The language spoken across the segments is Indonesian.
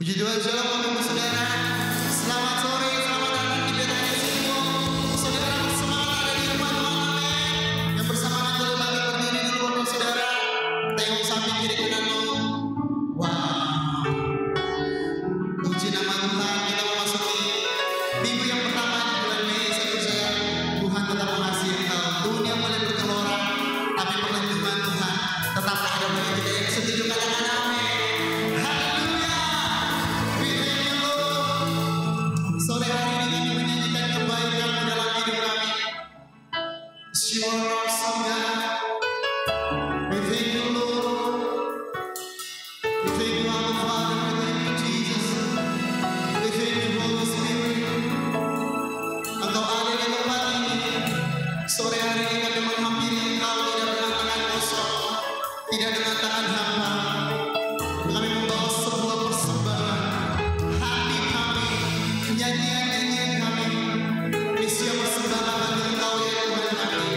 Puji Tuhan, shalom Bapak Saudara. Selamat sore, selamat datang di Betania Simo. Saudara semangat ada di rumah Tuhan, amin. Yang bersamaan dulu bagi berdiri dulu Bapak Saudara. Tengok samping kiri kanan lo. Wow. Puji nama Tuhan, kita memasuki minggu yang pertama di bulan Mei. Saya percaya Tuhan tetap mengasihi engkau. Dunia mulai bergelora, tapi perlindungan Tuhan tetap ada bagi kita yang setuju katakan amin. Sore hari ini kami menyanyikan kebaikan-Mu dalam hidup kami. You are awesome God. We thank you Lord. We thank you Abba Father. We thank you Jesus. We thank you Holy Spirit. Engkau ada di tempat ini. Sore hari ini kami menghampiri Engkau tidak dengan tangan kosong, tidak dengan tangan hamba. Kami membawa sebuah persembahan. Hati kami, nyanyian-nyanyian kami, isi persembahan bagi Engkau ya Tuhan kami.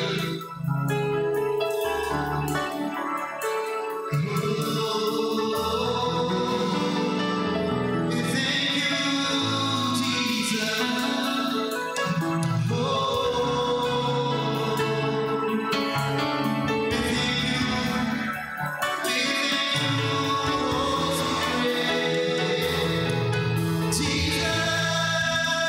We thank you Jesus. Jesus.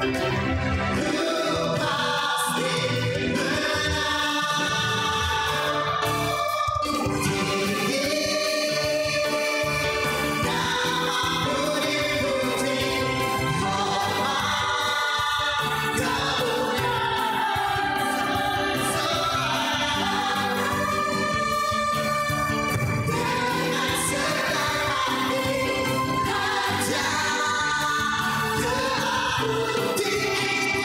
Dengan segala hati,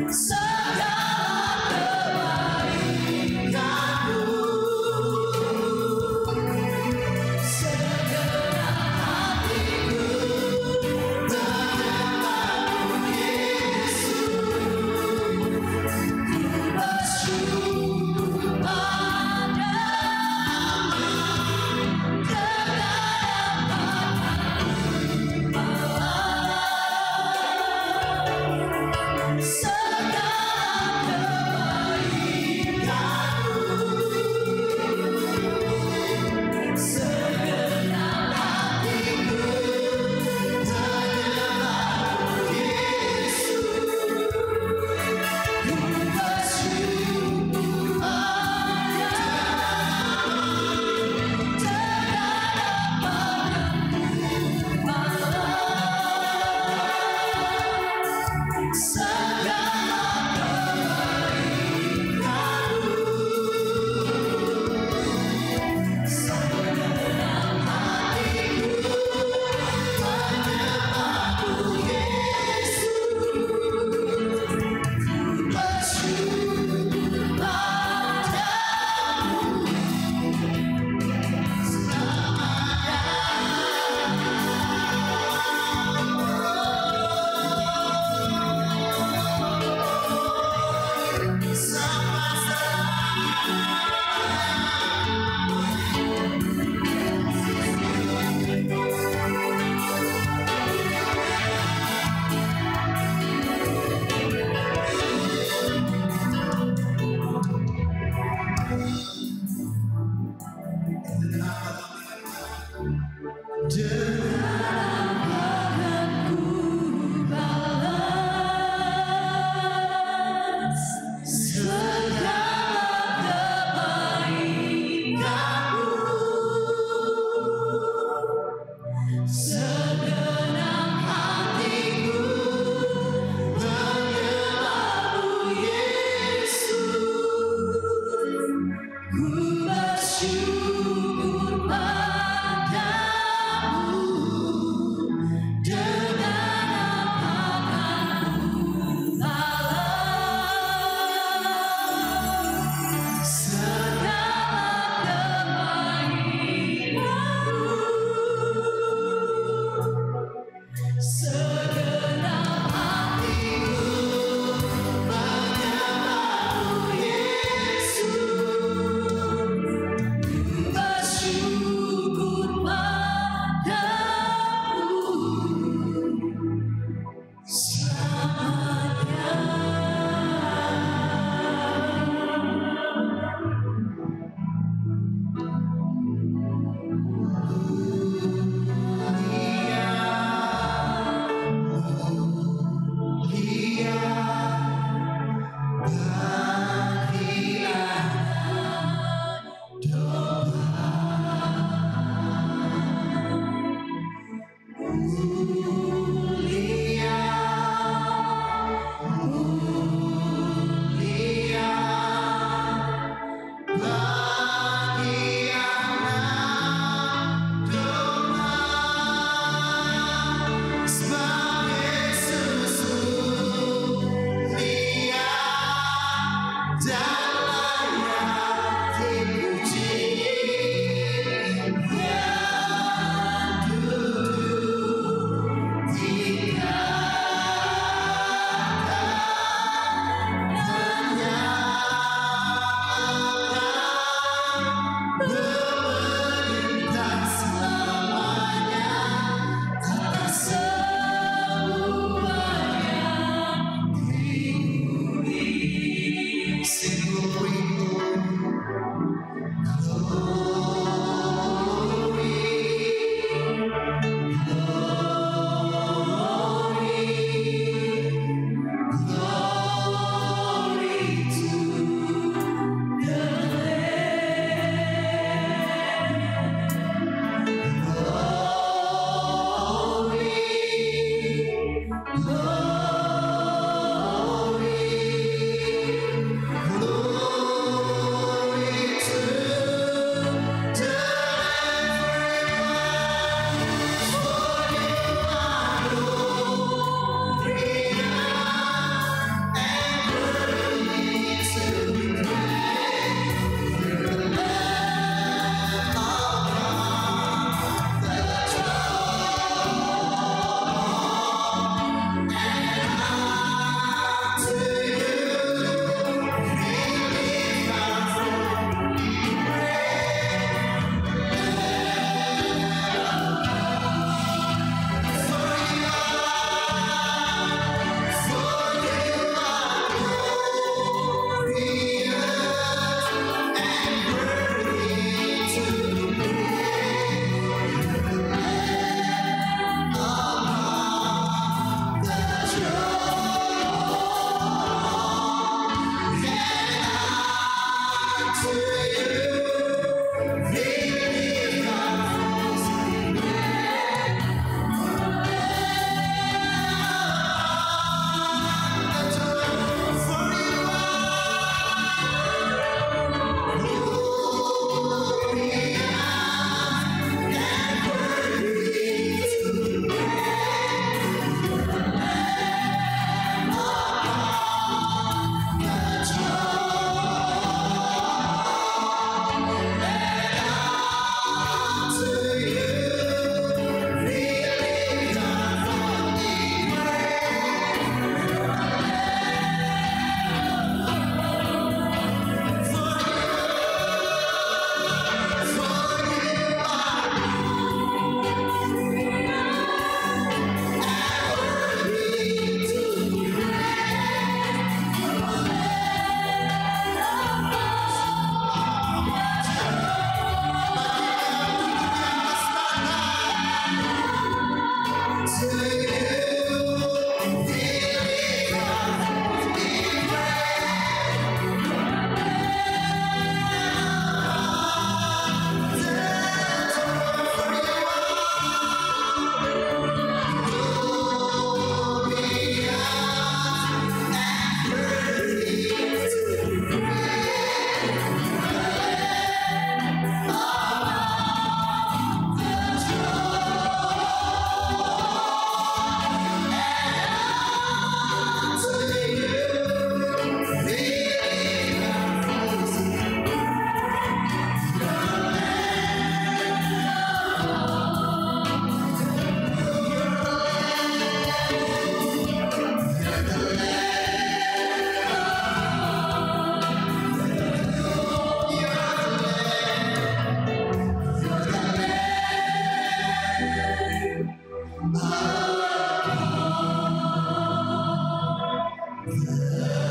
Segala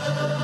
Yeah.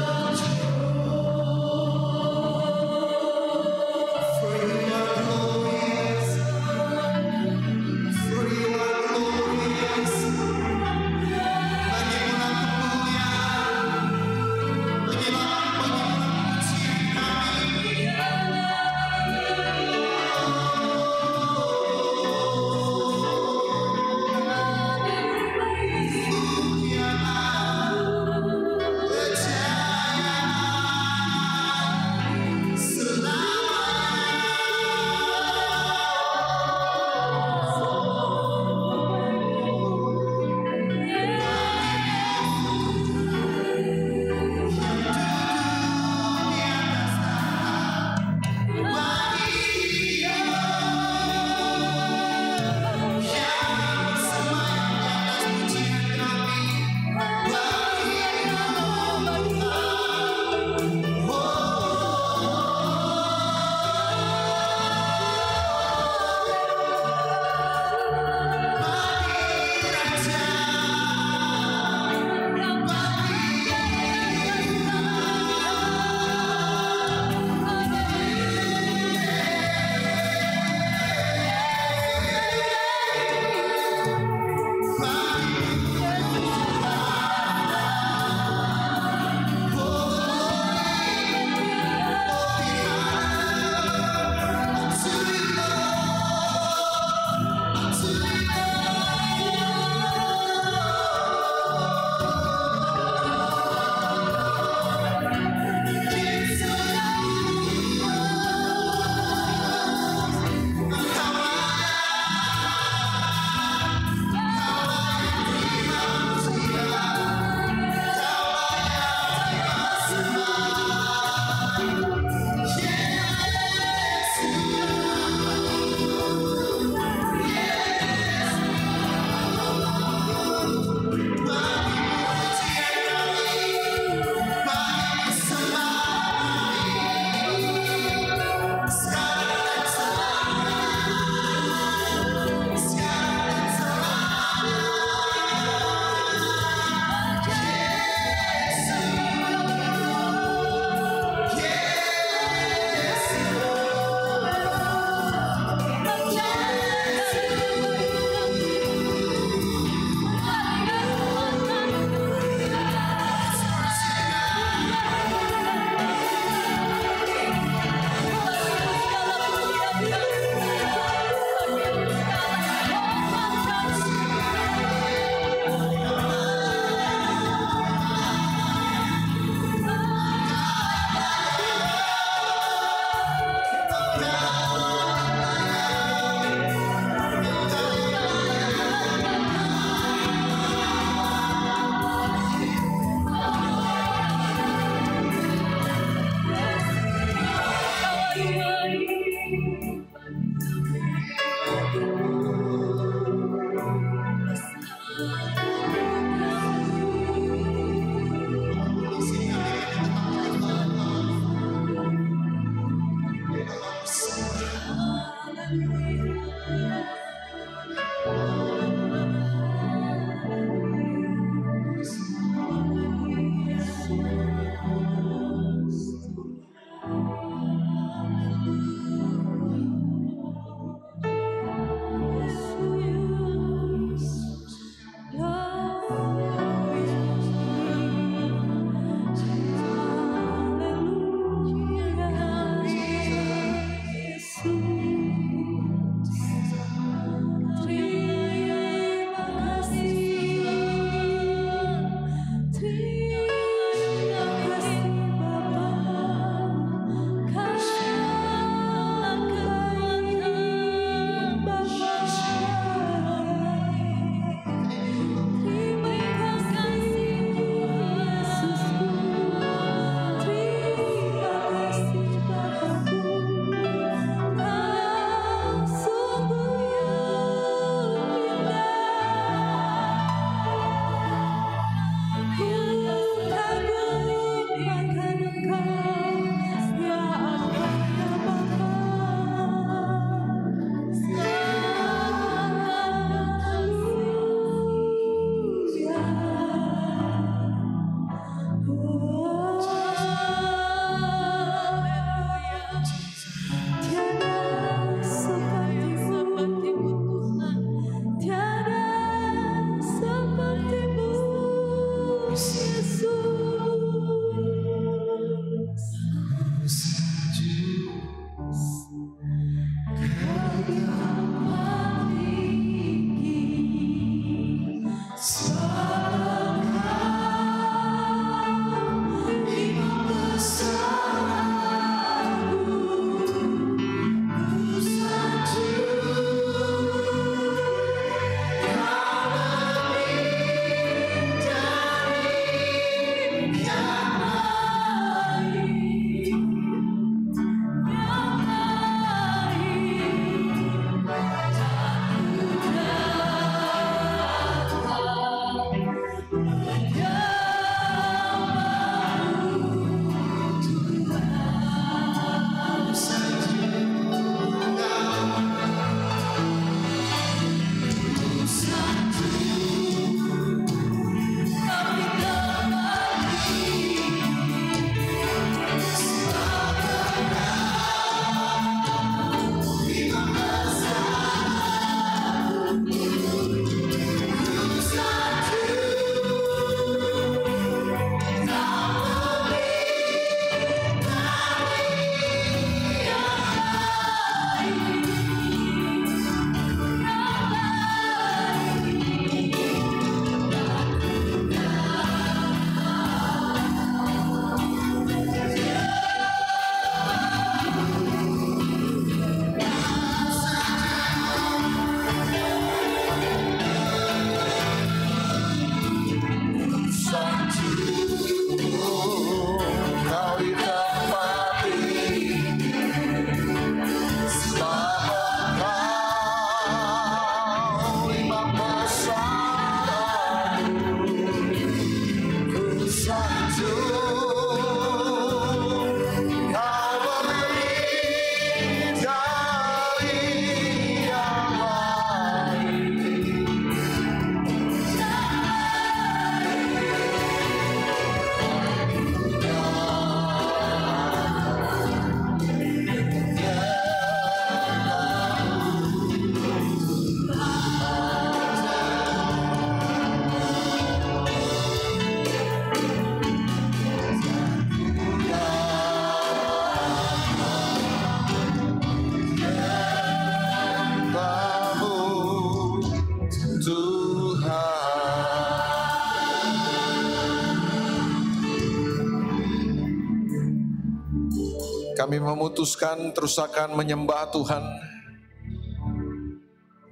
Kami memutuskan terus akan menyembah Tuhan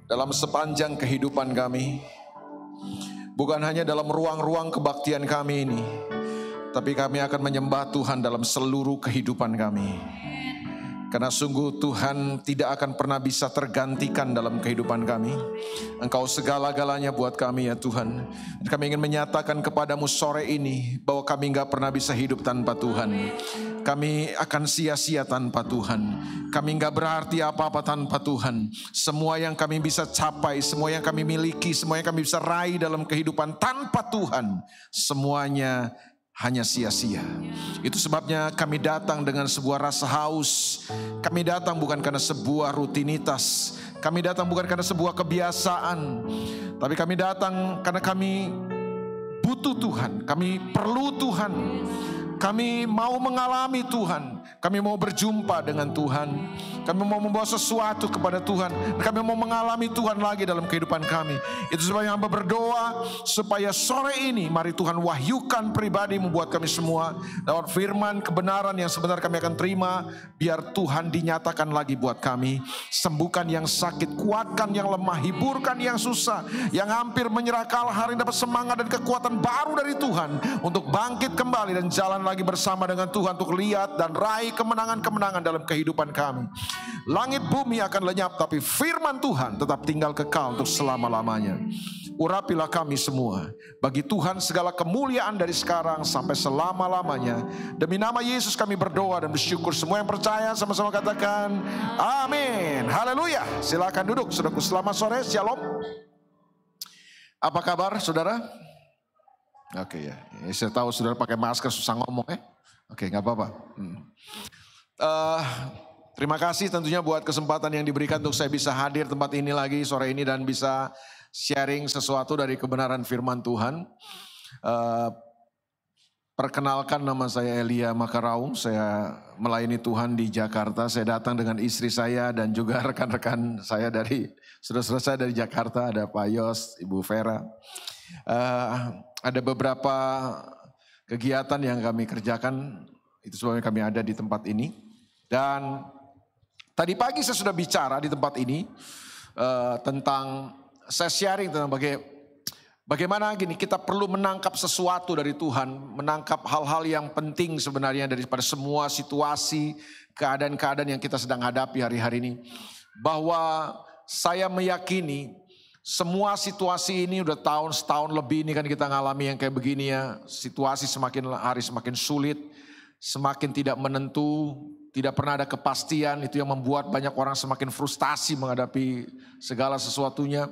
dalam sepanjang kehidupan kami. Bukan hanya dalam ruang-ruang kebaktian kami ini, tapi kami akan menyembah Tuhan dalam seluruh kehidupan kami. Karena sungguh Tuhan tidak akan pernah bisa tergantikan dalam kehidupan kami. Engkau segala-galanya buat kami ya Tuhan. Dan kami ingin menyatakan kepadamu sore ini bahwa kami gak pernah bisa hidup tanpa Tuhan. Kami akan sia-sia tanpa Tuhan. Kami gak berarti apa-apa tanpa Tuhan. Semua yang kami bisa capai, semua yang kami miliki, semua yang kami bisa raih dalam kehidupan tanpa Tuhan, semuanya hanya sia-sia. Itu sebabnya kami datang dengan sebuah rasa haus. Kami datang bukan karena sebuah rutinitas. Kami datang bukan karena sebuah kebiasaan. Tapi kami datang karena kami butuh Tuhan. Kami perlu Tuhan. Kami mau mengalami Tuhan. Kami mau berjumpa dengan Tuhan. Kami mau membawa sesuatu kepada Tuhan. Kami mau mengalami Tuhan lagi dalam kehidupan kami. Itu sebabnya hamba berdoa supaya sore ini mari Tuhan wahyukan pribadi membuat kami semua lewat firman kebenaran yang sebentar kami akan terima. Biar Tuhan dinyatakan lagi buat kami. Sembuhkan yang sakit, kuatkan yang lemah, hiburkan yang susah, yang hampir menyerah kalah, hari ini dapat semangat dan kekuatan baru dari Tuhan untuk bangkit kembali dan jalan lagi bersama dengan Tuhan untuk lihat dan raih kemenangan-kemenangan dalam kehidupan kami. Langit bumi akan lenyap, tapi firman Tuhan tetap tinggal kekal untuk selama-lamanya. Urapilah kami semua. Bagi Tuhan segala kemuliaan dari sekarang sampai selama-lamanya. Demi nama Yesus kami berdoa dan bersyukur. Semua yang percaya sama-sama katakan amin. Haleluya. Silakan duduk saudaraku. Selamat sore, shalom. Apa kabar saudara? Oke ya, saya tahu saudara pakai masker susah ngomong ya. Oke, gak apa-apa. Terima kasih tentunya buat kesempatan yang diberikan untuk saya bisa hadir tempat ini lagi sore ini dan bisa sharing sesuatu dari kebenaran firman Tuhan. Perkenalkan, nama saya Elia Makaraung, saya melayani Tuhan di Jakarta. Saya datang dengan istri saya dan juga rekan-rekan saya dari, saudara-saudara saya dari Jakarta, ada Pak Yos, Ibu Vera. Ada beberapa kegiatan yang kami kerjakan, itu sebabnya kami ada di tempat ini. Dan tadi pagi saya sudah bicara di tempat ini tentang, saya sharing tentang bagaimana gini, kita perlu menangkap sesuatu dari Tuhan, menangkap hal-hal yang penting sebenarnya daripada semua situasi, keadaan-keadaan yang kita sedang hadapi hari-hari ini. Bahwa saya meyakini semua situasi ini udah setahun lebih ini kan kita ngalami yang kayak begini ya. Situasi semakin hari semakin sulit, semakin tidak menentu, tidak pernah ada kepastian. Itu yang membuat banyak orang semakin frustasi menghadapi segala sesuatunya.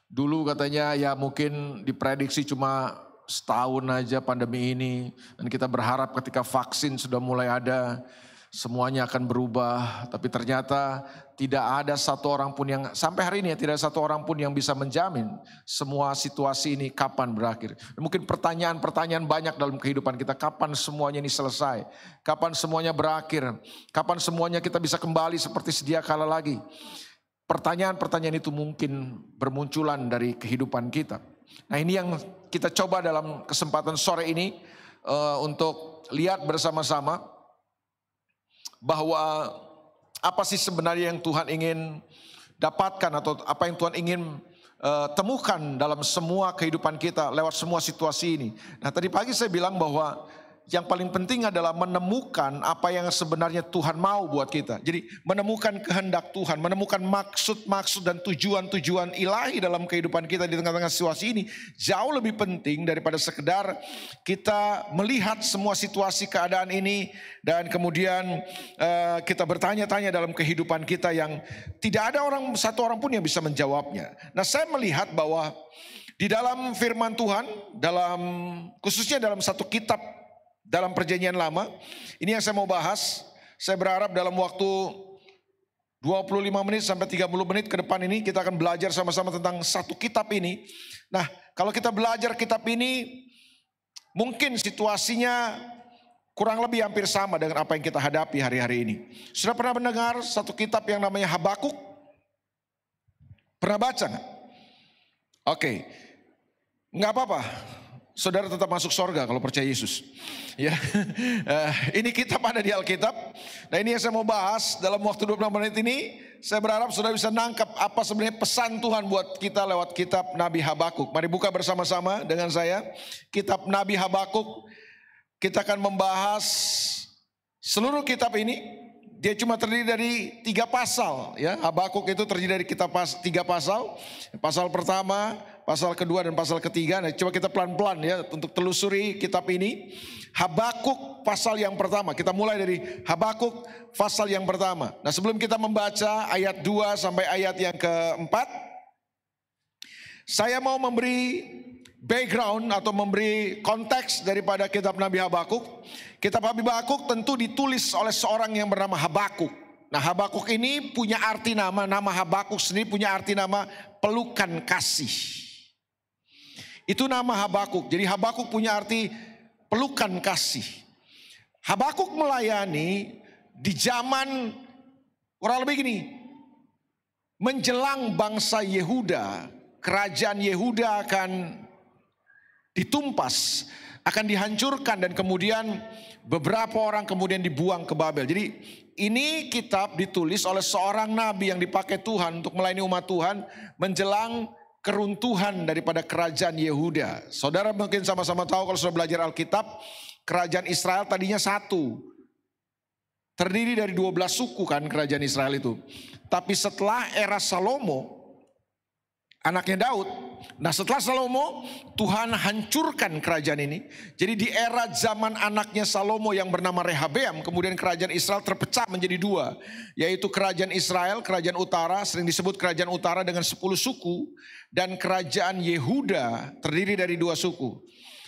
Dulu katanya ya mungkin diprediksi cuma setahun aja pandemi ini. Dan kita berharap ketika vaksin sudah mulai ada, semuanya akan berubah. Tapi ternyata tidak ada satu orang pun yang, sampai hari ini ya, tidak ada satu orang pun yang bisa menjamin semua situasi ini kapan berakhir. Mungkin pertanyaan-pertanyaan banyak dalam kehidupan kita. Kapan semuanya ini selesai? Kapan semuanya berakhir? Kapan semuanya kita bisa kembali seperti sedia kala lagi? Pertanyaan-pertanyaan itu mungkin bermunculan dari kehidupan kita. Nah, ini yang kita coba dalam kesempatan sore ini untuk lihat bersama-sama bahwa apa sih sebenarnya yang Tuhan ingin dapatkan atau apa yang Tuhan ingin temukan dalam semua kehidupan kita lewat semua situasi ini. Nah, tadi pagi saya bilang bahwa yang paling penting adalah menemukan apa yang sebenarnya Tuhan mau buat kita. Jadi menemukan kehendak Tuhan, menemukan maksud-maksud dan tujuan-tujuan ilahi dalam kehidupan kita di tengah-tengah situasi ini jauh lebih penting daripada sekedar kita melihat semua situasi keadaan ini dan kemudian kita bertanya-tanya dalam kehidupan kita yang tidak ada satu orang pun yang bisa menjawabnya. Nah, saya melihat bahwa di dalam firman Tuhan, khususnya dalam satu kitab dalam perjanjian lama, ini yang saya mau bahas. Saya berharap dalam waktu 25 menit sampai 30 menit ke depan ini kita akan belajar sama-sama tentang satu kitab ini. Nah, kalau kita belajar kitab ini, mungkin situasinya kurang lebih hampir sama dengan apa yang kita hadapi hari-hari ini. Sudah pernah mendengar satu kitab yang namanya Habakuk? Pernah baca nggak? Oke, nggak apa-apa. saudara tetap masuk sorga kalau percaya Yesus. Ya, ini kitab ada di Alkitab. Nah, ini yang saya mau bahas dalam waktu 26 menit ini. Saya berharap saudara bisa nangkap apa sebenarnya pesan Tuhan buat kita lewat kitab Nabi Habakuk. Mari buka bersama-sama dengan saya kitab Nabi Habakuk. Kita akan membahas seluruh kitab ini. Dia cuma terdiri dari 3 pasal, ya. Habakuk itu terdiri dari 3 pasal. Pasal pertama, pasal kedua, dan pasal ketiga. Nah, coba kita pelan-pelan ya untuk telusuri kitab ini. Habakuk pasal yang pertama. Kita mulai dari Habakuk pasal yang pertama. Nah, sebelum kita membaca ayat 2 sampai ayat yang keempat, saya mau memberi background atau memberi konteks daripada kitab Nabi Habakuk. Kitab Nabi Habakuk tentu ditulis oleh seorang yang bernama Habakuk. Nah, Habakuk ini punya arti nama Habakuk sendiri punya arti nama pelukan kasih. Itu nama Habakuk. Jadi Habakuk punya arti pelukan kasih. Habakuk melayani di zaman kurang lebih gini, menjelang bangsa Yehuda, kerajaan Yehuda akan ditumpas, akan dihancurkan, dan kemudian beberapa orang kemudian dibuang ke Babel. Jadi ini kitab ditulis oleh seorang nabi yang dipakai Tuhan untuk melayani umat Tuhan menjelang keruntuhan daripada kerajaan Yehuda. Saudara mungkin sama-sama tahu kalau sudah belajar Alkitab, kerajaan Israel tadinya satu. Terdiri dari 12 suku kan kerajaan Israel itu. Tapi setelah era Salomo, anaknya Daud. Nah, setelah Salomo, Tuhan hancurkan kerajaan ini. Jadi di era zaman anaknya Salomo yang bernama Rehabeam, kemudian kerajaan Israel terpecah menjadi 2. Yaitu kerajaan Israel, kerajaan utara, sering disebut kerajaan utara dengan 10 suku. Dan kerajaan Yehuda terdiri dari 2 suku.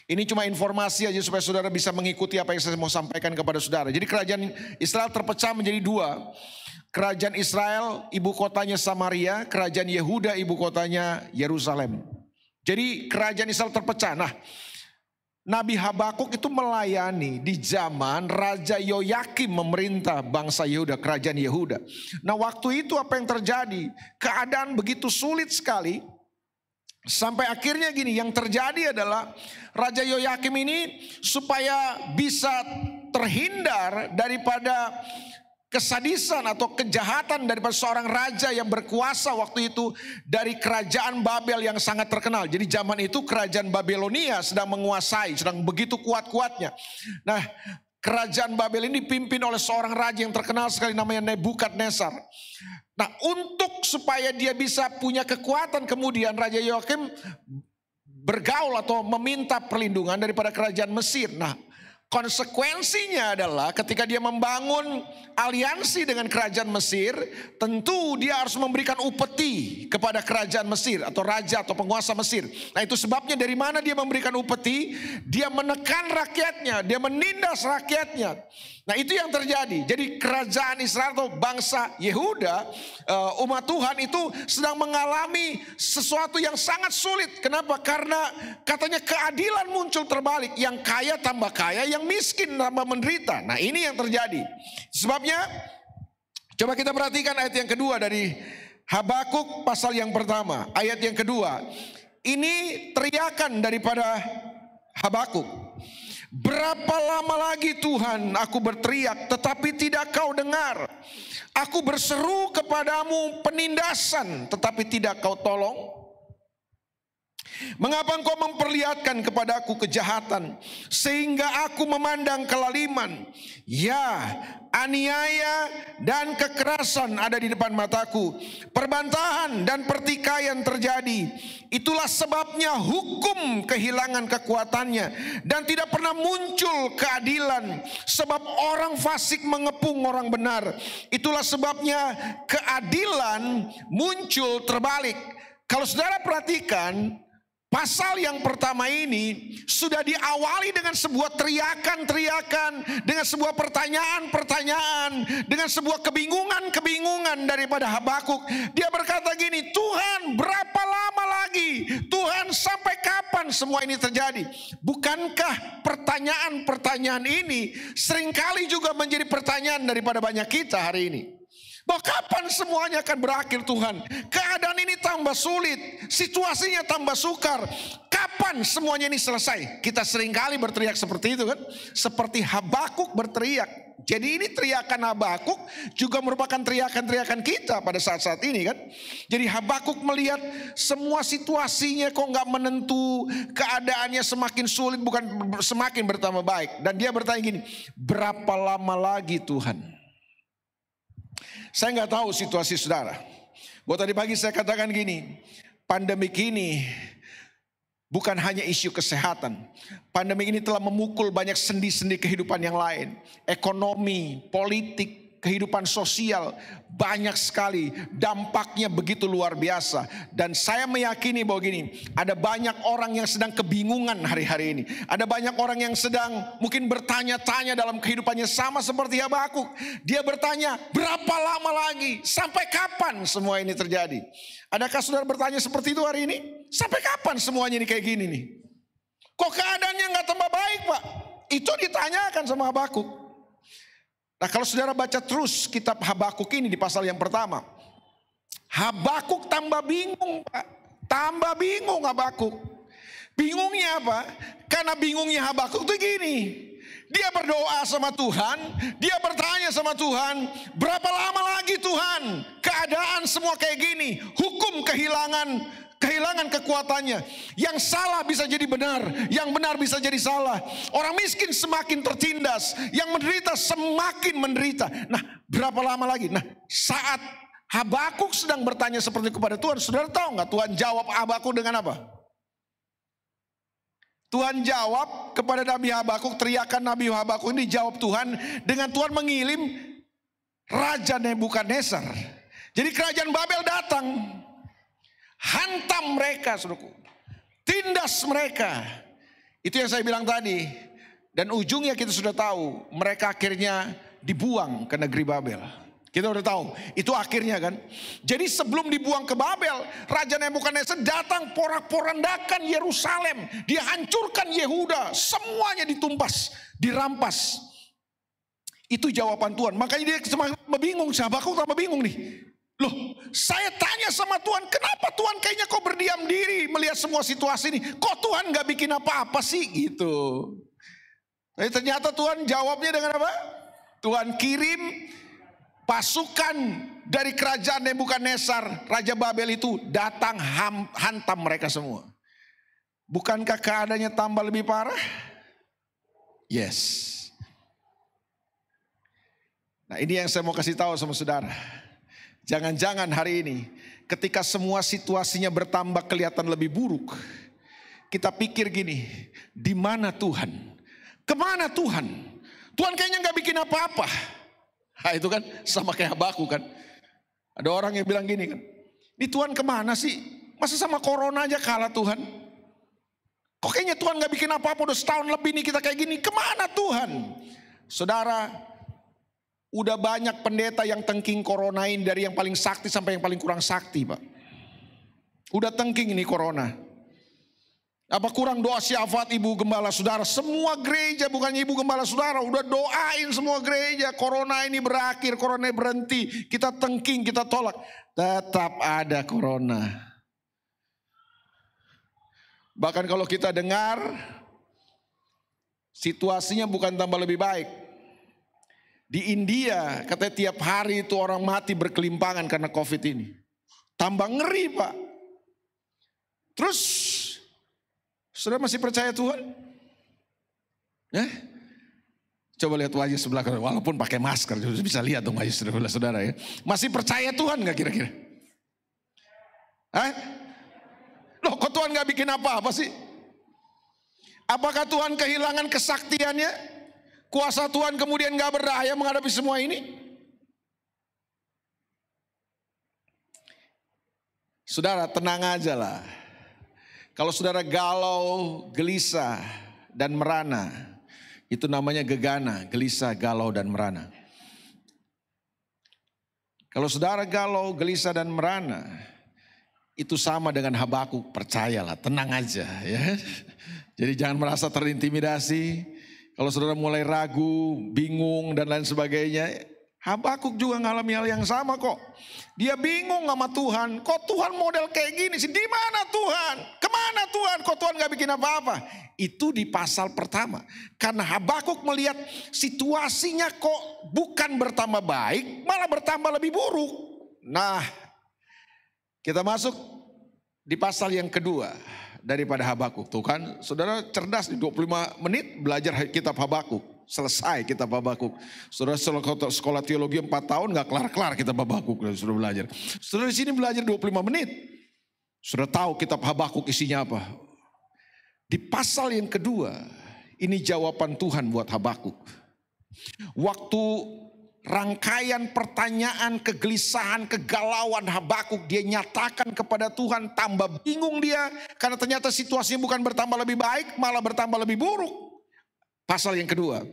Ini cuma informasi aja supaya saudara bisa mengikuti apa yang saya mau sampaikan kepada saudara. Jadi kerajaan Israel terpecah menjadi 2. Kerajaan Israel ibu kotanya Samaria, kerajaan Yehuda ibu kotanya Yerusalem. Jadi kerajaan Israel terpecah. Nah, Nabi Habakuk itu melayani di zaman Raja Yoyakim memerintah bangsa Yehuda, kerajaan Yehuda. Nah, waktu itu apa yang terjadi? Keadaan begitu sulit sekali. Sampai akhirnya gini, yang terjadi adalah Raja Yoyakim ini supaya bisa terhindar daripada kesadisan atau kejahatan daripada seorang raja yang berkuasa waktu itu dari kerajaan Babel yang sangat terkenal. Jadi zaman itu kerajaan Babilonia sedang menguasai, sedang begitu kuat-kuatnya. Nah, kerajaan Babel ini dipimpin oleh seorang raja yang terkenal sekali namanya Nebukadnezar. Nah, untuk supaya dia bisa punya kekuatan, kemudian Raja Yoyakim bergaul atau meminta perlindungan daripada kerajaan Mesir. Nah, konsekuensinya adalah ketika dia membangun aliansi dengan kerajaan Mesir, tentu dia harus memberikan upeti kepada kerajaan Mesir atau raja atau penguasa Mesir. Nah, itu sebabnya dari mana dia memberikan upeti? Dia menekan rakyatnya, dia menindas rakyatnya. Nah, itu yang terjadi. Jadi kerajaan Israel atau bangsa Yehuda, umat Tuhan itu sedang mengalami sesuatu yang sangat sulit. Kenapa? Karena katanya keadilan muncul terbalik. Yang kaya tambah kaya, yang miskin tambah menderita. Nah, ini yang terjadi. Sebabnya, coba kita perhatikan ayat yang kedua dari Habakuk pasal yang pertama. Ayat yang kedua. Ini teriakan daripada Habakuk. Berapa lama lagi Tuhan aku berteriak tetapi tidak kau dengar. Aku berseru kepadamu penindasan tetapi tidak kau tolong. Mengapa engkau memperlihatkan kepadaku kejahatan sehingga aku memandang kelaliman? Ya, aniaya dan kekerasan ada di depan mataku. Perbantahan dan pertikaian terjadi. Itulah sebabnya hukum kehilangan kekuatannya dan tidak pernah muncul keadilan. Sebab orang fasik mengepung orang benar. Itulah sebabnya keadilan muncul terbalik. Kalau saudara perhatikan, pasal yang pertama ini sudah diawali dengan sebuah teriakan-teriakan, dengan sebuah pertanyaan-pertanyaan, dengan sebuah kebingungan-kebingungan daripada Habakuk. Dia berkata gini, Tuhan berapa lama lagi? Tuhan sampai kapan semua ini terjadi? Bukankah pertanyaan-pertanyaan ini seringkali juga menjadi pertanyaan daripada banyak kita hari ini? Bahwa kapan semuanya akan berakhir Tuhan? Keadaan ini tambah sulit, situasinya tambah sukar. kapan semuanya ini selesai? Kita seringkali berteriak seperti itu kan. Seperti Habakuk berteriak. Jadi ini teriakan Habakuk juga merupakan teriakan-teriakan kita pada saat-saat ini kan. Jadi Habakuk melihat semua situasinya kok gak menentu. Keadaannya semakin sulit, bukan semakin bertambah baik. Dan dia bertanya gini, berapa lama lagi Tuhan? Saya gak tahu situasi saudara. Buat tadi pagi saya katakan gini, pandemi ini bukan hanya isu kesehatan. Pandemi ini telah memukul banyak sendi-sendi kehidupan yang lain. Ekonomi, politik, kehidupan sosial. Banyak sekali dampaknya begitu luar biasa. Dan saya meyakini bahwa gini, ada banyak orang yang sedang kebingungan hari-hari ini. Ada banyak orang yang sedang mungkin bertanya-tanya dalam kehidupannya sama seperti Habakuk. Dia bertanya, berapa lama lagi? Sampai kapan semua ini terjadi? Adakah saudara bertanya seperti itu hari ini? Sampai kapan semuanya ini kayak gini nih? Kok keadaannya gak tambah baik Pak? Itu ditanyakan sama Habakuk. Nah kalau saudara baca terus kitab Habakuk ini di pasal yang pertama. Habakuk tambah bingung Pak. Tambah bingung Habakuk. Bingungnya apa? Karena bingungnya Habakuk itu gini. Dia berdoa sama Tuhan, dia bertanya sama Tuhan, berapa lama lagi Tuhan? Keadaan semua kayak gini, hukum kehilangan kekuatannya. Yang salah bisa jadi benar, yang benar bisa jadi salah. Orang miskin semakin tertindas, yang menderita semakin menderita. Nah, berapa lama lagi? Nah, saat Habakuk sedang bertanya seperti kepada Tuhan, saudara tahu nggak Tuhan jawab Habakuk dengan apa? Tuhan jawab kepada Nabi Habakuk, teriakan Nabi Habakuk ini dijawab Tuhan dengan Tuhan mengirim Raja Nebukadnezar. Jadi kerajaan Babel datang, hantam mereka, saudaraku, tindas mereka. Itu yang saya bilang tadi. Dan ujungnya kita sudah tahu, mereka akhirnya dibuang ke negeri Babel. Kita udah tahu, itu akhirnya kan. Jadi sebelum dibuang ke Babel, Raja Nebukadnezar datang porak-porandakan Yerusalem. Dia hancurkan Yehuda, semuanya ditumpas, dirampas. Itu jawaban Tuhan. Makanya dia semakin bingung, Habakuk tambah bingung nih. Loh, saya tanya sama Tuhan, kenapa Tuhan kayaknya kok berdiam diri melihat semua situasi ini? Kok Tuhan gak bikin apa-apa sih gitu. Tapi ternyata Tuhan jawabnya dengan apa? Tuhan kirim pasukan dari kerajaan Nebukadnezar, Raja Babel itu datang hantam mereka semua. Bukankah keadaannya tambah lebih parah? Yes. Nah ini yang saya mau kasih tahu sama saudara. Jangan-jangan hari ini ketika semua situasinya bertambah kelihatan lebih buruk, kita pikir gini, di mana Tuhan? Kemana Tuhan? Tuhan kayaknya gak bikin apa-apa. Nah itu kan sama kayak Habakuk kan. Ada orang yang bilang gini kan, ini Tuhan kemana sih? Masa sama corona aja kalah Tuhan? Kok kayaknya Tuhan gak bikin apa-apa, udah setahun lebih nih kita kayak gini. Kemana Tuhan? Saudara, udah banyak pendeta yang tengking coronain, dari yang paling sakti sampai yang paling kurang sakti Pak. Udah tengking ini corona. Apa kurang doa syafaat ibu gembala saudara? Semua gereja, bukannya ibu gembala saudara, udah doain semua gereja. Corona ini berakhir, corona berhenti. Kita tengking, kita tolak. Tetap ada corona. Bahkan kalau kita dengar, situasinya bukan tambah lebih baik. Di India katanya tiap hari itu orang mati berkelimpangan karena COVID ini. Tambah ngeri Pak. Terus saudara masih percaya Tuhan? Coba lihat wajah sebelah kanan, walaupun pakai masker bisa lihat dong wajah saudara ya. Masih percaya Tuhan gak kira-kira? Loh kok Tuhan gak bikin apa-apa sih? Apakah Tuhan kehilangan kesaktiannya? Kuasa Tuhan kemudian gak berdaya menghadapi semua ini? Saudara tenang aja lah. Kalau saudara galau, gelisah, dan merana, itu namanya gegana, gelisah, galau, dan merana. Kalau saudara galau, gelisah, dan merana, itu sama dengan Habakuk, percayalah, tenang aja ya. Jadi jangan merasa terintimidasi. Kalau saudara mulai ragu, bingung, dan lain sebagainya, Habakuk juga ngalami hal yang sama kok. Dia bingung sama Tuhan. Kok Tuhan model kayak gini sih? Di mana Tuhan? Kemana Tuhan? Kok Tuhan gak bikin apa-apa? Itu di pasal pertama. Karena Habakuk melihat situasinya kok bukan bertambah baik, malah bertambah lebih buruk. Nah, kita masuk di pasal yang kedua daripada Habakuk. Tuh kan, saudara cerdas di 25 menit belajar kitab Habakuk. Selesai kitab Habakuk. Saudara sekolah teologi 4 tahun gak kelar-kelar kitab Habakuk. Sudah belajar. Saudara di sini belajar 25 menit. Sudah tahu kitab Habakuk isinya apa. Di pasal yang kedua, ini jawaban Tuhan buat Habakuk. Waktu rangkaian pertanyaan, kegelisahan, kegalauan Habakuk, dia nyatakan kepada Tuhan, tambah bingung dia. Karena ternyata situasinya bukan bertambah lebih baik, malah bertambah lebih buruk. Pasal yang kedua,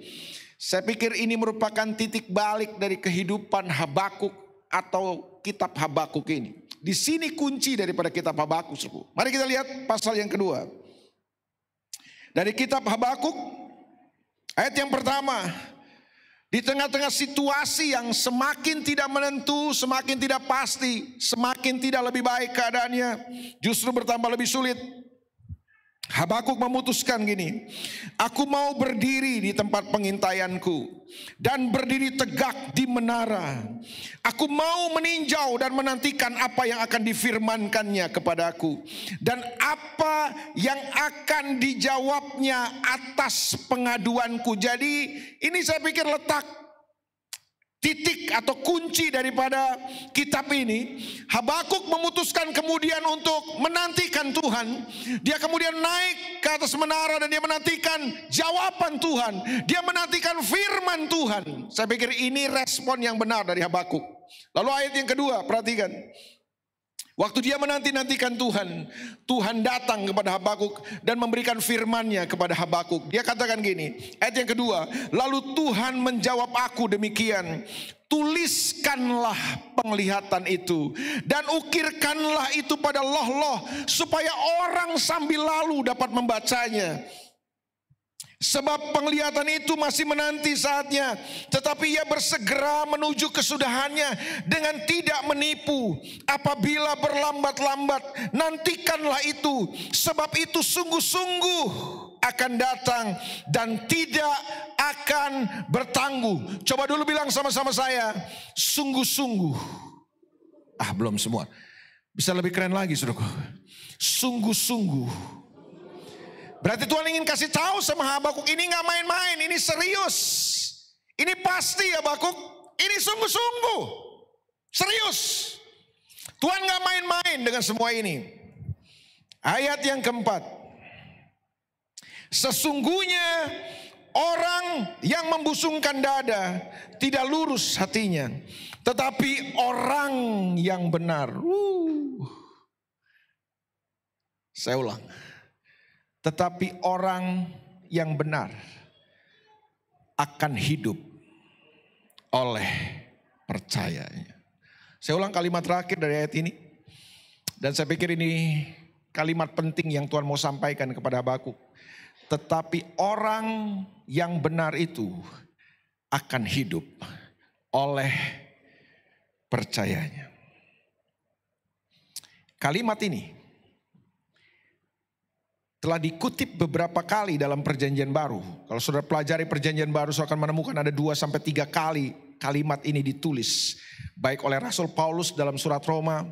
saya pikir ini merupakan titik balik dari kehidupan Habakuk atau kitab Habakuk ini. Di sini kunci daripada kitab Habakuk. Mari kita lihat pasal yang kedua. Dari kitab Habakuk, ayat yang pertama. Di tengah-tengah situasi yang semakin tidak menentu, semakin tidak pasti, semakin tidak lebih baik keadaannya, justru bertambah lebih sulit. Habakuk memutuskan gini, aku mau berdiri di tempat pengintaianku dan berdiri tegak di menara. Aku mau meninjau dan menantikan apa yang akan difirmankannya kepadaku dan apa yang akan dijawabnya atas pengaduanku. Jadi ini saya pikir letak titik atau kunci daripada kitab ini. Habakuk memutuskan kemudian untuk menantikan Tuhan. Dia kemudian naik ke atas menara dan dia menantikan jawaban Tuhan. Dia menantikan firman Tuhan. Saya pikir ini respon yang benar dari Habakuk. Lalu ayat yang kedua, perhatikan. Waktu dia menanti-nantikan Tuhan, Tuhan datang kepada Habakuk dan memberikan firman-Nya kepada Habakuk. Dia katakan gini, ayat yang kedua, lalu Tuhan menjawab aku demikian, tuliskanlah penglihatan itu dan ukirkanlah itu pada loh-loh supaya orang sambil lalu dapat membacanya. Sebab penglihatan itu masih menanti saatnya, tetapi ia bersegera menuju kesudahannya dengan tidak menipu. Apabila berlambat-lambat, nantikanlah itu, sebab itu sungguh-sungguh akan datang dan tidak akan bertangguh. Coba dulu bilang sama-sama saya, sungguh-sungguh. Belum semua. Bisa lebih keren lagi, saudaraku. Sungguh-sungguh. Berarti Tuhan ingin kasih tahu sama Habakuk, ini gak main-main, ini serius. Ini pasti Habakuk, ini sungguh-sungguh. Serius. Tuhan gak main-main dengan semua ini. Ayat yang keempat. Sesungguhnya orang yang membusungkan dada tidak lurus hatinya, tetapi orang yang benar. Saya ulang. Tetapi orang yang benar akan hidup oleh percayanya. Saya ulang kalimat terakhir dari ayat ini. Dan saya pikir ini kalimat penting yang Tuhan mau sampaikan kepada Habakuk. Tetapi orang yang benar itu akan hidup oleh percayanya. Kalimat ini telah dikutip beberapa kali dalam perjanjian baru. Kalau saudara pelajari perjanjian baru, saudara akan menemukan ada 2-3 kali kalimat ini ditulis. Baik oleh Rasul Paulus dalam surat Roma,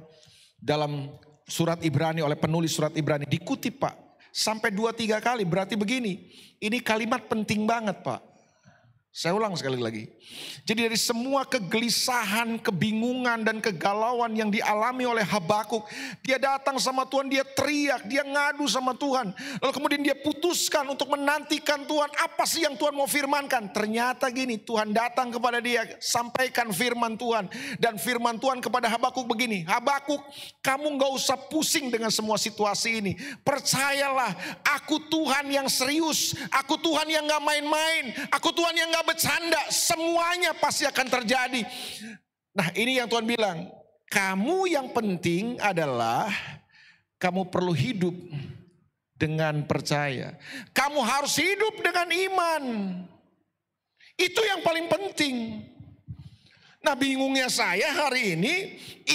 dalam surat Ibrani, oleh penulis surat Ibrani. Dikutip Pak, sampai 2-3 kali. Berarti begini, ini kalimat penting banget Pak. Saya ulang sekali lagi. Jadi dari semua kegelisahan, kebingungan dan kegalauan yang dialami oleh Habakuk, dia datang sama Tuhan, dia teriak, dia ngadu sama Tuhan. Lalu kemudian dia putuskan untuk menantikan Tuhan, apa sih yang Tuhan mau firmankan? Ternyata gini, Tuhan datang kepada dia, sampaikan firman Tuhan. Dan firman Tuhan kepada Habakuk begini, Habakuk, kamu gak usah pusing dengan semua situasi ini. Percayalah, aku Tuhan yang serius, aku Tuhan yang gak main-main, aku Tuhan yang gak bercanda, semuanya pasti akan terjadi. Nah ini yang Tuhan bilang, kamu yang penting adalah kamu perlu hidup dengan percaya. Kamu harus hidup dengan iman. Itu yang paling penting. Nah bingungnya saya hari ini,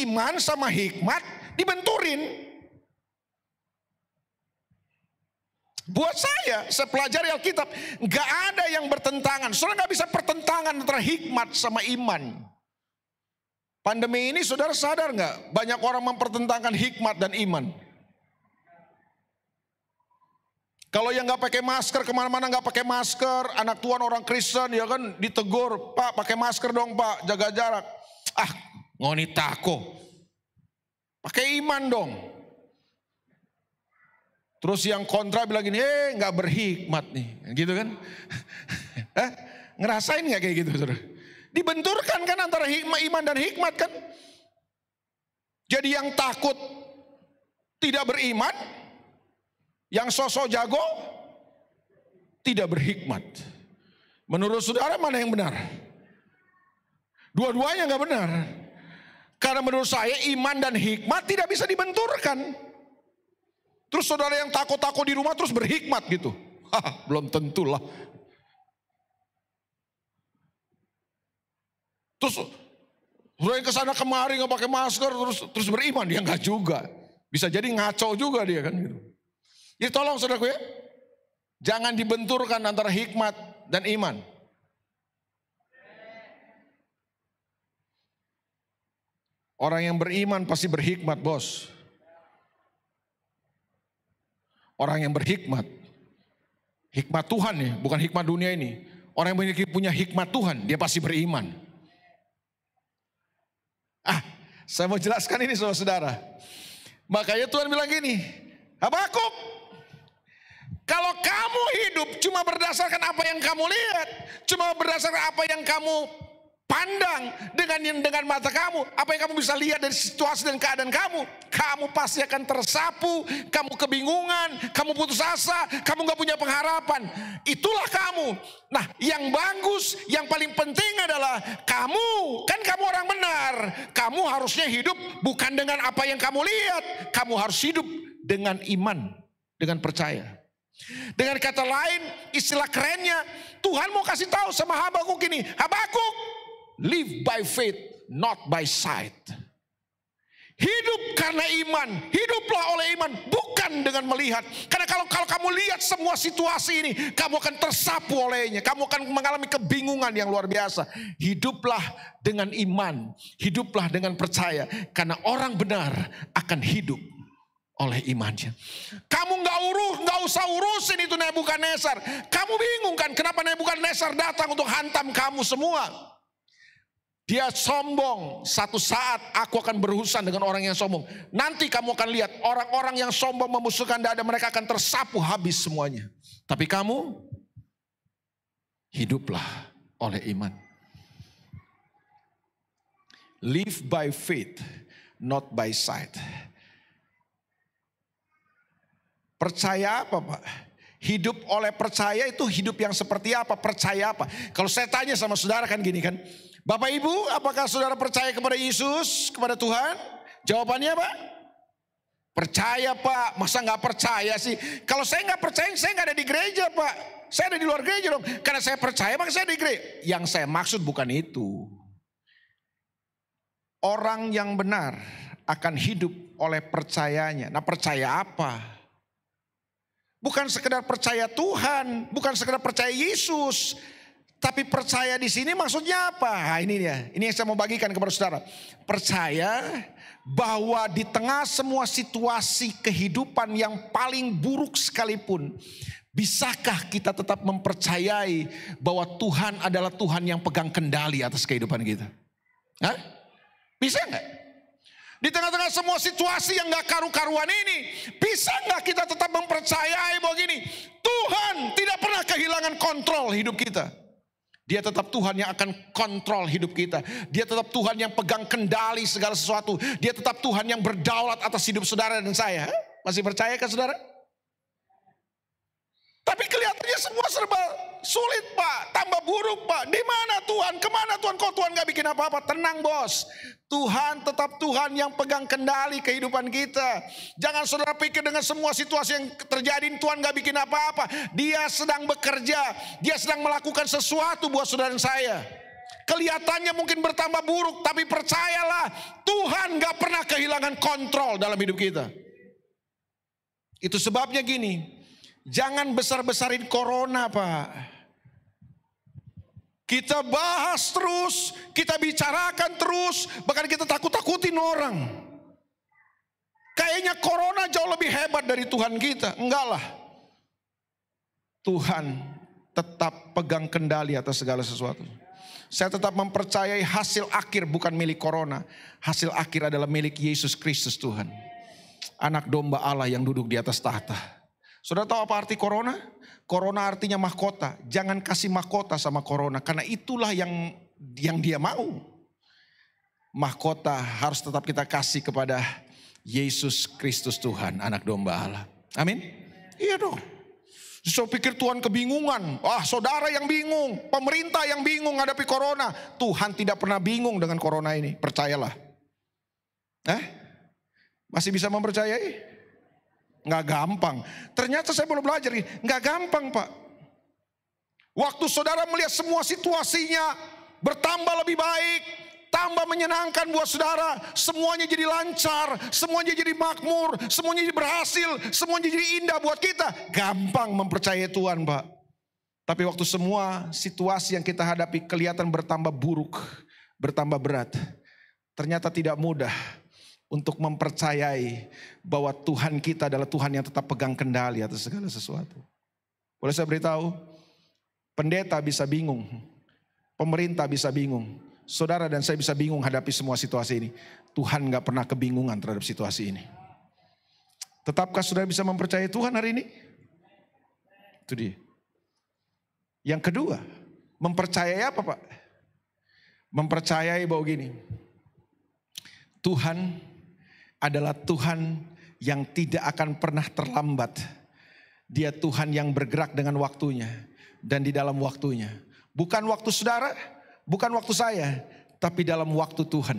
iman sama hikmat dibenturin. Buat saya pelajari Alkitab, gak ada yang bertentangan. Saudara gak bisa pertentangan antara hikmat sama iman. Pandemi ini saudara sadar gak? Banyak orang mempertentangkan hikmat dan iman. Kalau yang gak pakai masker, kemana-mana gak pakai masker, anak tuan orang Kristen ya kan ditegur, Pak pakai masker dong Pak, jaga jarak. Ah ngoni tako, pakai iman dong. Terus yang kontra bilang gini, gak berhikmat nih, gitu kan. Ngerasain gak kayak gitu saudara? Dibenturkan kan antara iman dan hikmat kan. Jadi yang takut tidak beriman, yang sosok jago tidak berhikmat. Menurut saudara mana yang benar? Dua-duanya gak benar. Karena menurut saya iman dan hikmat tidak bisa dibenturkan. Terus saudara yang takut-takut di rumah terus berhikmat gitu. Belum tentulah. Terus saudara yang kesana kemari gak pakai masker terus beriman. Dia gak juga. Bisa jadi ngaco juga dia kan gitu. Jadi tolong saudaraku ya. Jangan dibenturkan antara hikmat dan iman. Orang yang beriman pasti berhikmat bos. Orang yang berhikmat, hikmat Tuhan ya, bukan hikmat dunia ini. Orang yang punya hikmat Tuhan, dia pasti beriman. Saya mau jelaskan ini saudara. Makanya Tuhan bilang gini, Habakuk, kalau kamu hidup cuma berdasarkan apa yang kamu lihat, cuma berdasarkan apa yang kamu pandang dengan mata kamu, apa yang kamu bisa lihat dari situasi dan keadaan kamu pasti akan tersapu, kamu kebingungan, kamu putus asa, kamu gak punya pengharapan. Itulah kamu. Nah yang bagus, yang paling penting adalah kamu orang benar. Kamu harusnya hidup bukan dengan apa yang kamu lihat, kamu harus hidup dengan iman, dengan percaya. Dengan kata lain, istilah kerennya, Tuhan mau kasih tahu sama Habakuk ini, Habakuk, live by faith, not by sight. Hidup karena iman, hiduplah oleh iman, bukan dengan melihat. Karena kalau kamu lihat semua situasi ini, kamu akan tersapu olehnya. Kamu akan mengalami kebingungan yang luar biasa. Hiduplah dengan iman, hiduplah dengan percaya. Karena orang benar akan hidup oleh imannya. Kamu gak usah urusin itu Nebukadnezar. Kamu bingung kan kenapa Nebukadnezar datang untuk hantam kamu semua. Dia sombong, satu saat aku akan berurusan dengan orang yang sombong. Nanti kamu akan lihat orang-orang yang sombong memusuhkan dada mereka akan tersapu habis semuanya. Tapi kamu hiduplah oleh iman. Live by faith, not by sight. Percaya apa Pak? Hidup oleh percaya itu hidup yang seperti apa? Percaya apa? Kalau saya tanya sama saudara kan gini kan. Bapak Ibu, apakah saudara percaya kepada Yesus, kepada Tuhan? Jawabannya apa? Percaya Pak, masa gak percaya sih? Kalau saya gak percaya, saya gak ada di gereja Pak. Saya ada di luar gereja dong. Karena saya percaya, maka saya ada di gereja. Yang saya maksud bukan itu. Orang yang benar akan hidup oleh percayanya. Nah percaya apa? Bukan sekedar percaya Tuhan, bukan sekedar percaya Yesus. Tapi percaya di sini maksudnya apa? Nah, ini dia. Ini yang saya mau bagikan kepada saudara. Percaya bahwa di tengah semua situasi kehidupan yang paling buruk sekalipun, bisakah kita tetap mempercayai bahwa Tuhan adalah Tuhan yang pegang kendali atas kehidupan kita? Hah? Bisa nggak? Di tengah-tengah semua situasi yang gak karu-karuan ini, bisa gak kita tetap mempercayai bahwa gini, Tuhan tidak pernah kehilangan kontrol hidup kita. Dia tetap Tuhan yang akan kontrol hidup kita. Dia tetap Tuhan yang pegang kendali segala sesuatu. Dia tetap Tuhan yang berdaulat atas hidup saudara dan saya. Masih percaya kan saudara? Tapi kelihatannya semua serba sulit Pak, tambah buruk Pak. Di mana Tuhan? Kemana Tuhan? Kok Tuhan gak bikin apa-apa? Tenang bos. Tuhan tetap Tuhan yang pegang kendali kehidupan kita. Jangan saudara pikir dengan semua situasi yang terjadi Tuhan gak bikin apa-apa. Dia sedang bekerja. Dia sedang melakukan sesuatu buat saudara dan saya. Kelihatannya mungkin bertambah buruk, tapi percayalah Tuhan gak pernah kehilangan kontrol dalam hidup kita. Itu sebabnya gini, jangan besar-besarin corona, Pak. Kita bahas terus, kita bicarakan terus, bahkan kita takut-takutin orang. Kayaknya corona jauh lebih hebat dari Tuhan kita. Enggak lah. Tuhan tetap pegang kendali atas segala sesuatu. Saya tetap mempercayai hasil akhir bukan milik corona. Hasil akhir adalah milik Yesus Kristus Tuhan. Anak domba Allah yang duduk di atas tahta. Saudara tahu apa arti corona? Corona artinya mahkota. Jangan kasih mahkota sama corona. Karena itulah yang dia mau. Mahkota harus tetap kita kasih kepada Yesus Kristus Tuhan. Anak domba Allah. Amin? Iya dong. Saya pikir Tuhan kebingungan. Saudara yang bingung. Pemerintah yang bingung hadapi corona. Tuhan tidak pernah bingung dengan corona ini. Percayalah. Masih bisa mempercayai? Nggak gampang. Ternyata saya belum belajar. Nggak gampang, Pak. Waktu saudara melihat semua situasinya bertambah lebih baik, tambah menyenangkan buat saudara, semuanya jadi lancar, semuanya jadi makmur, semuanya jadi berhasil, semuanya jadi indah buat kita. Gampang mempercayai Tuhan, Pak. Tapi waktu semua situasi yang kita hadapi kelihatan bertambah buruk, bertambah berat, ternyata tidak mudah untuk mempercayai bahwa Tuhan kita adalah Tuhan yang tetap pegang kendali atas segala sesuatu. Boleh saya beritahu, pendeta bisa bingung, pemerintah bisa bingung, saudara dan saya bisa bingung hadapi semua situasi ini. Tuhan gak pernah kebingungan terhadap situasi ini. Tetapkah saudara bisa mempercayai Tuhan hari ini? Itu dia. Yang kedua, mempercayai apa, Pak? Mempercayai bahwa gini, Tuhan adalah Tuhan yang tidak akan pernah terlambat. Dia Tuhan yang bergerak dengan waktunya dan di dalam waktunya. Bukan waktu saudara, bukan waktu saya, tapi dalam waktu Tuhan.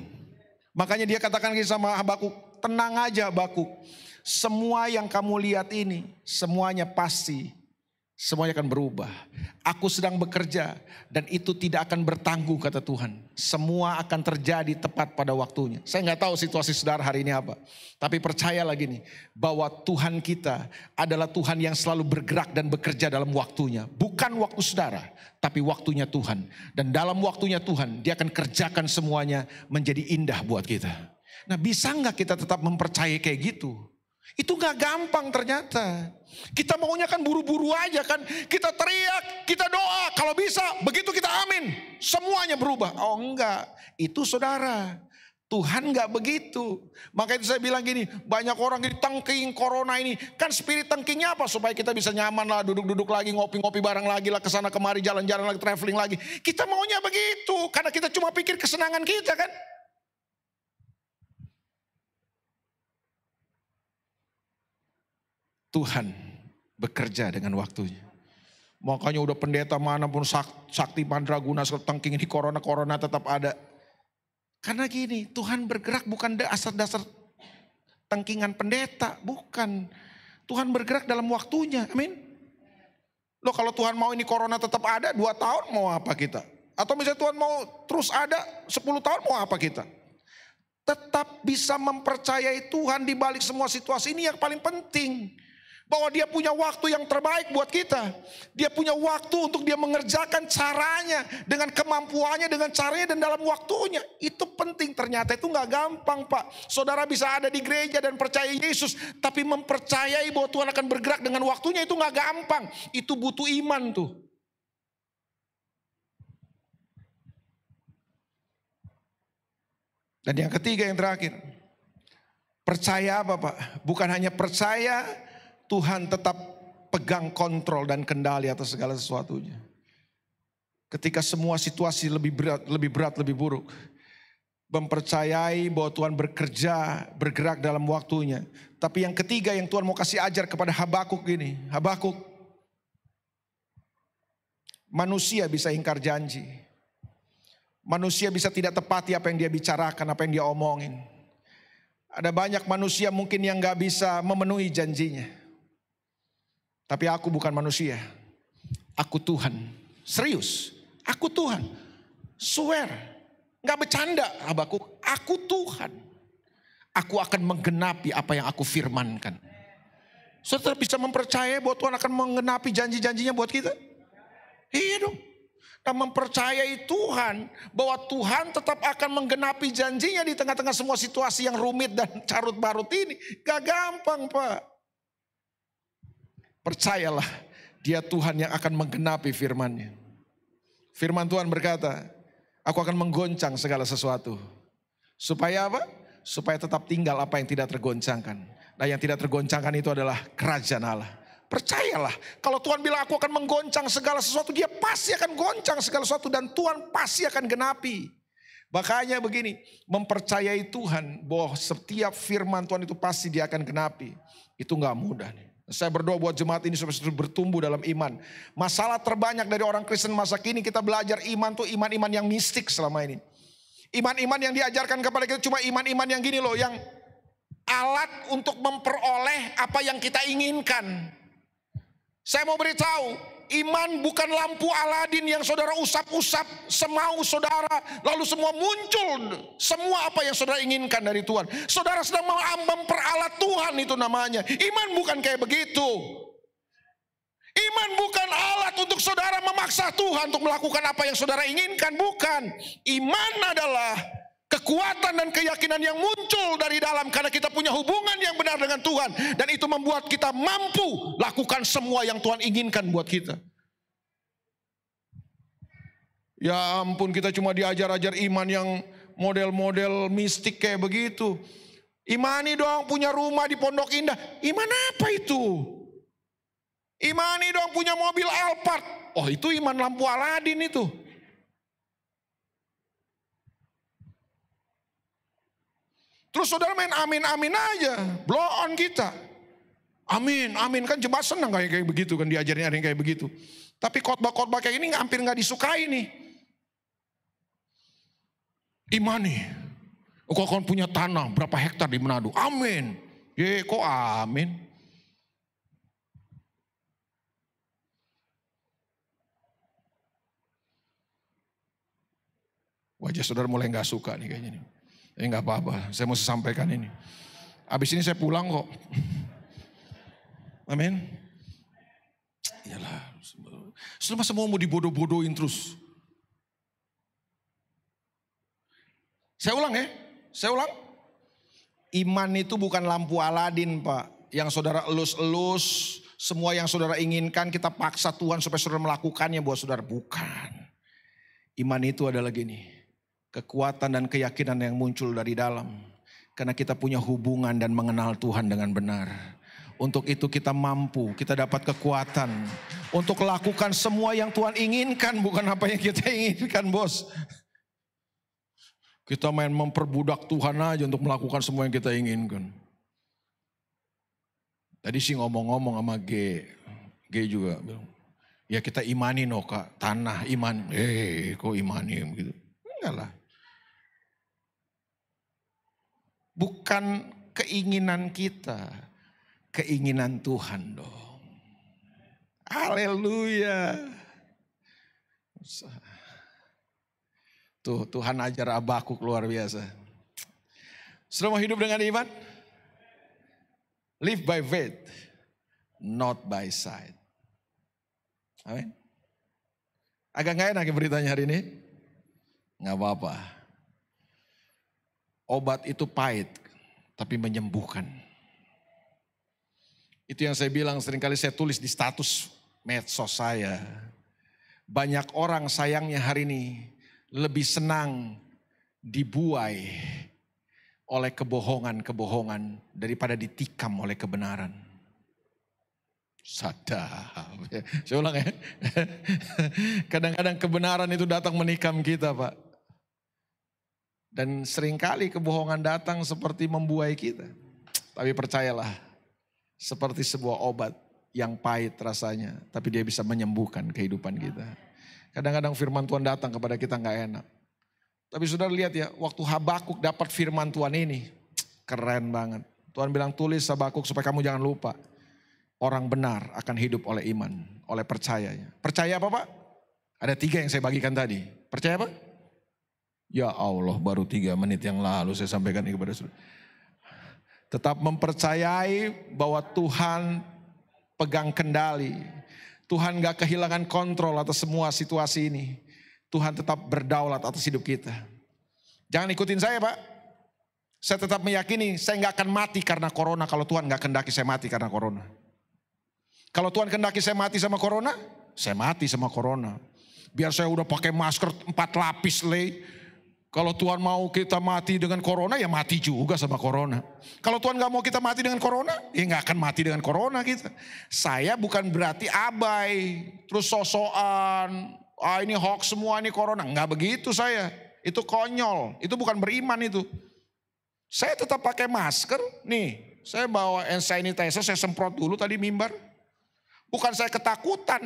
Makanya dia katakan sama Habakuk, tenang aja Habakuk. Semua yang kamu lihat ini, semuanya pasti, semuanya akan berubah. Aku sedang bekerja dan itu tidak akan bertangguh kata Tuhan. Semua akan terjadi tepat pada waktunya. Saya nggak tahu situasi saudara hari ini apa. Tapi percayalah gini, bahwa Tuhan kita adalah Tuhan yang selalu bergerak dan bekerja dalam waktunya. Bukan waktu saudara, tapi waktunya Tuhan. Dan dalam waktunya Tuhan, dia akan kerjakan semuanya menjadi indah buat kita. Nah, bisa nggak kita tetap mempercayai kayak gitu? Itu gak gampang ternyata. Kita maunya kan buru-buru aja kan. Kita teriak, kita doa. Kalau bisa begitu kita amin, semuanya berubah. Oh enggak, itu saudara. Tuhan gak begitu. Maka itu saya bilang gini, banyak orang di tangking corona ini. Kan spirit tangkingnya apa? Supaya kita bisa nyaman lah, duduk-duduk lagi, ngopi-ngopi bareng lagi lah, kesana kemari, jalan-jalan lagi, traveling lagi. Kita maunya begitu, karena kita cuma pikir kesenangan kita kan. Tuhan bekerja dengan waktunya. Makanya udah pendeta manapun sakti mandraguna tangking ini corona tetap ada. Karena gini, Tuhan bergerak bukan dasar tangkingan pendeta, bukan. Tuhan bergerak dalam waktunya, amin. Loh kalau Tuhan mau ini corona tetap ada 2 tahun mau apa kita? Atau misalnya Tuhan mau terus ada 10 tahun mau apa kita? Tetap bisa mempercayai Tuhan di balik semua situasi ini yang paling penting. Bahwa dia punya waktu yang terbaik buat kita. Dia punya waktu untuk dia mengerjakan caranya. Dengan kemampuannya, dengan caranya dan dalam waktunya. Itu penting ternyata, itu gak gampang Pak. Saudara bisa ada di gereja dan percaya Yesus. Tapi mempercayai bahwa Tuhan akan bergerak dengan waktunya itu gak gampang. Itu butuh iman tuh. Dan yang ketiga yang terakhir. Percaya apa Pak? Bukan hanya percaya Tuhan tetap pegang kontrol dan kendali atas segala sesuatunya. Ketika semua situasi lebih berat, lebih buruk. Mempercayai bahwa Tuhan bekerja, bergerak dalam waktunya. Tapi yang ketiga yang Tuhan mau kasih ajar kepada Habakuk ini. Habakuk, manusia bisa ingkar janji. Manusia bisa tidak tepati apa yang dia bicarakan, apa yang dia omongin. Ada banyak manusia mungkin yang gak bisa memenuhi janjinya. Tapi aku bukan manusia, aku Tuhan. Serius, aku Tuhan. Swear. Gak bercanda Habakuk. Aku Tuhan. Aku akan menggenapi apa yang aku firmankan. Saudara bisa mempercayai bahwa Tuhan akan menggenapi janji-janjinya buat kita? Iya dong. Dan mempercayai Tuhan bahwa Tuhan tetap akan menggenapi janjinya di tengah-tengah semua situasi yang rumit dan carut marut ini. Gak gampang Pak. Percayalah, Dia Tuhan yang akan menggenapi firman-Nya. Firman Tuhan berkata, aku akan menggoncang segala sesuatu. Supaya apa? Supaya tetap tinggal apa yang tidak tergoncangkan. Nah yang tidak tergoncangkan itu adalah kerajaan Allah. Percayalah, kalau Tuhan bilang aku akan menggoncang segala sesuatu, Dia pasti akan goncang segala sesuatu dan Tuhan pasti akan genapi. Makanya begini, mempercayai Tuhan bahwa setiap firman Tuhan itu pasti Dia akan genapi. Itu gak mudah nih. Saya berdoa buat jemaat ini supaya bertumbuh dalam iman. Masalah terbanyak dari orang Kristen masa kini, kita belajar iman tuh iman-iman yang mistik selama ini. Iman-iman yang diajarkan kepada kita cuma iman-iman yang gini loh, yang alat untuk memperoleh apa yang kita inginkan. Saya mau beritahu, iman bukan lampu Aladin yang saudara usap-usap semau saudara, lalu semua muncul semua apa yang saudara inginkan dari Tuhan. Saudara sedang memperalat Tuhan, itu namanya. Iman bukan kayak begitu. Iman bukan alat untuk saudara memaksa Tuhan untuk melakukan apa yang saudara inginkan, bukan. Iman adalah kekuatan dan keyakinan yang muncul dari dalam karena kita punya hubungan yang benar dengan Tuhan. Dan itu membuat kita mampu lakukan semua yang Tuhan inginkan buat kita. Ya ampun, kita cuma diajar-ajar iman yang model-model mistik kayak begitu. Imani dong punya rumah di Pondok Indah. Iman apa itu? Imani dong punya mobil Alphard. Oh itu iman lampu Aladin itu. Terus saudara main amin-amin aja. Blow on kita. Amin, amin. Kan jemaat senang kayak begitu kan, diajarin ada yang kayak begitu. Tapi khotbah-khotbah kayak ini hampir gak disukai nih. Imani. Kau akan punya tanah berapa hektar di Manado. Amin. Kok amin? Wajah saudara mulai gak suka nih kayaknya nih. Gak apa-apa, saya mau sampaikan ini. Habis ini saya pulang kok. Amin. Iyalah. Sudah masa mau dibodoh-bodohin terus. Saya ulang ya. Saya ulang. Iman itu bukan lampu Aladin Pak. Yang saudara elus-elus. Semua yang saudara inginkan kita paksa Tuhan supaya saudara melakukannya buat saudara. Bukan. Iman itu adalah gini. Kekuatan dan keyakinan yang muncul dari dalam. Karena kita punya hubungan dan mengenal Tuhan dengan benar. Untuk itu kita mampu, kita dapat kekuatan. Untuk lakukan semua yang Tuhan inginkan, bukan apa yang kita inginkan bos. Kita main memperbudak Tuhan aja untuk melakukan semua yang kita inginkan. Tadi sih ngomong-ngomong sama G juga bilang, ya kita imani no kak, tanah iman. Kok imani gitu? Enggak lah. Bukan keinginan kita, keinginan Tuhan dong. Haleluya. Tuh Tuhan ajar Habakuk luar biasa. Sudah mau hidup dengan iman? Live by faith, not by sight. Amin. Agak gak enak beritanya hari ini? Gak apa-apa. Obat itu pahit, tapi menyembuhkan. Itu yang saya bilang seringkali saya tulis di status medsos saya. Banyak orang sayangnya hari ini lebih senang dibuai oleh kebohongan-kebohongan daripada ditikam oleh kebenaran. Sadap. Saya ulang ya. Kadang-kadang kebenaran itu datang menikam kita Pak. Dan seringkali kebohongan datang seperti membuai kita. Tapi percayalah, seperti sebuah obat yang pahit rasanya. Tapi dia bisa menyembuhkan kehidupan kita. Kadang-kadang firman Tuhan datang kepada kita gak enak. Tapi saudara lihat ya, waktu Habakuk dapat firman Tuhan ini, keren banget. Tuhan bilang tulis Habakuk supaya kamu jangan lupa. Orang benar akan hidup oleh iman, oleh percayanya. Percaya apa Pak? Ada 3 yang saya bagikan tadi. Percaya apa? Ya Allah, baru 3 menit yang lalu saya sampaikan ini kepada saudara. Tetap mempercayai bahwa Tuhan pegang kendali. Tuhan gak kehilangan kontrol atas semua situasi ini. Tuhan tetap berdaulat atas hidup kita. Jangan ikutin saya, Pak. Saya tetap meyakini saya gak akan mati karena corona kalau Tuhan gak kendaki saya mati karena corona. Kalau Tuhan kendaki saya mati sama corona, saya mati sama corona. Biar saya udah pakai masker 4 lapis Kalau Tuhan mau kita mati dengan corona, ya mati juga sama corona. Kalau Tuhan gak mau kita mati dengan corona, ya gak akan mati dengan corona kita. Saya bukan berarti abai, terus sosokan, ini hoax semua, ini corona. Gak begitu saya, itu konyol, itu bukan beriman itu. Saya tetap pakai masker, nih saya bawa hand sanitizer, saya semprot dulu tadi mimbar. Bukan saya ketakutan,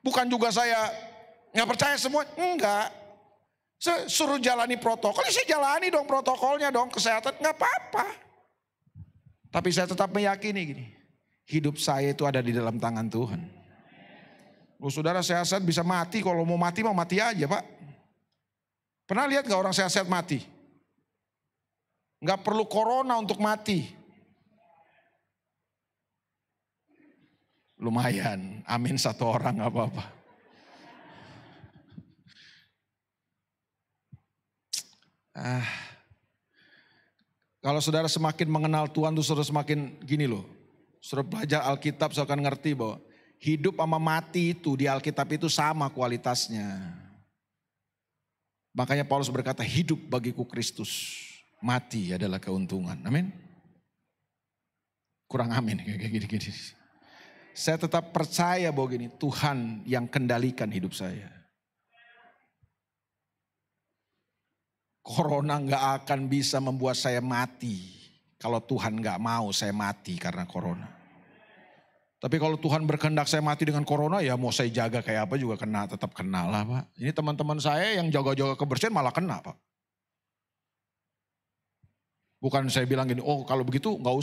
bukan juga saya gak percaya semua, enggak. Suruh jalani protokol, ya saya jalani dong protokolnya dong, kesehatan gak apa-apa. Tapi saya tetap meyakini gini, hidup saya itu ada di dalam tangan Tuhan. Saudara sehat-sehat bisa mati, kalau mau mati aja, Pak. Pernah lihat gak orang sehat-sehat mati? Gak perlu corona untuk mati. Lumayan, amin 1 orang gak apa-apa. Kalau saudara semakin mengenal Tuhan tuh saudara semakin gini loh. Saudara belajar Alkitab saudara akan ngerti bahwa hidup sama mati itu di Alkitab itu sama kualitasnya. Makanya Paulus berkata hidup bagiku Kristus, mati adalah keuntungan. Amin. Kurang amin kayak gini. Saya tetap percaya bahwa gini, Tuhan yang kendalikan hidup saya. Corona gak akan bisa membuat saya mati kalau Tuhan gak mau saya mati karena corona. Tapi kalau Tuhan berkehendak saya mati dengan corona, ya mau saya jaga kayak apa juga kena, tetap kena lah, Pak. Ini teman-teman saya yang jaga-jaga kebersihan malah kena, Pak. Bukan saya bilang gini, oh kalau begitu nggak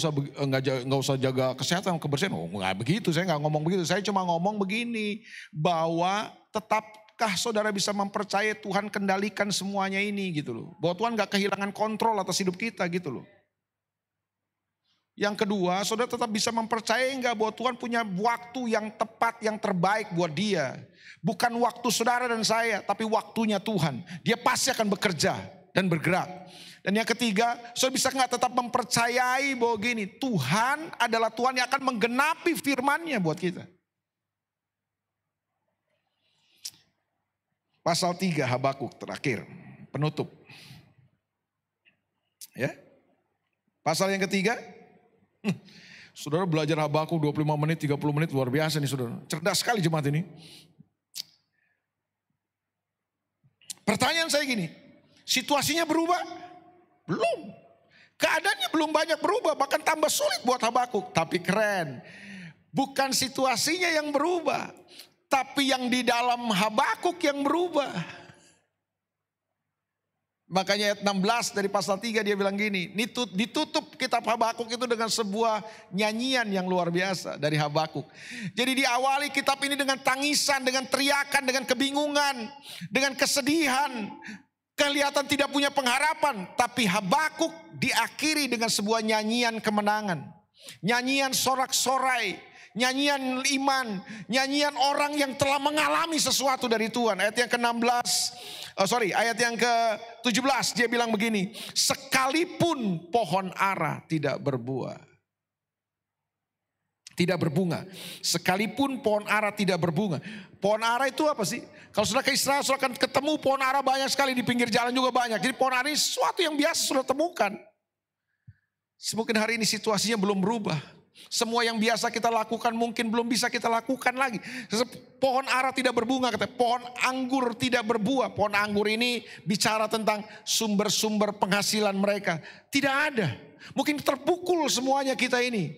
usah jaga kesehatan kebersihan. Oh nggak begitu, saya nggak ngomong begitu. Saya cuma ngomong begini, bahwa tetapkah saudara bisa mempercayai Tuhan kendalikan semuanya ini gitu loh. Bahwa Tuhan gak kehilangan kontrol atas hidup kita gitu loh. Yang kedua, saudara tetap bisa mempercayai enggak bahwa Tuhan punya waktu yang tepat, yang terbaik buat dia. Bukan waktu saudara dan saya, tapi waktunya Tuhan. Dia pasti akan bekerja dan bergerak. Dan yang ketiga, saudara bisa enggak tetap mempercayai bahwa gini, Tuhan adalah Tuhan yang akan menggenapi firman-Nya buat kita. Pasal 3 Habakuk terakhir, penutup. Ya. Pasal yang ketiga, saudara belajar Habakuk 25 menit, 30 menit luar biasa nih saudara. Cerdas sekali jemaat ini. Pertanyaan saya gini, situasinya berubah? Belum. Keadaannya belum banyak berubah, bahkan tambah sulit buat Habakuk. Tapi keren, bukan situasinya yang berubah, tapi yang di dalam Habakuk yang berubah. Makanya ayat 16 dari pasal 3 dia bilang gini, ditutup kitab Habakuk itu dengan sebuah nyanyian yang luar biasa dari Habakuk. Jadi diawali kitab ini dengan tangisan, dengan teriakan, dengan kebingungan, dengan kesedihan. Kelihatan tidak punya pengharapan, tapi Habakuk diakhiri dengan sebuah nyanyian kemenangan. Nyanyian sorak-sorai, nyanyian iman, nyanyian orang yang telah mengalami sesuatu dari Tuhan. Ayat yang ayat yang ke-17 dia bilang begini, sekalipun pohon ara tidak berbuah, tidak berbunga. Sekalipun pohon ara tidak berbunga. Pohon ara itu apa sih? Kalau sudah ke Israel, sudah akan ketemu pohon ara banyak sekali, di pinggir jalan juga banyak. Jadi pohon ara ini sesuatu yang biasa sudah temukan. Mungkin hari ini situasinya belum berubah. Semua yang biasa kita lakukan mungkin belum bisa kita lakukan lagi. Pohon ara tidak berbunga, kata pohon anggur tidak berbuah. Pohon anggur ini bicara tentang sumber-sumber penghasilan mereka. Tidak ada. Mungkin terpukul semuanya kita ini.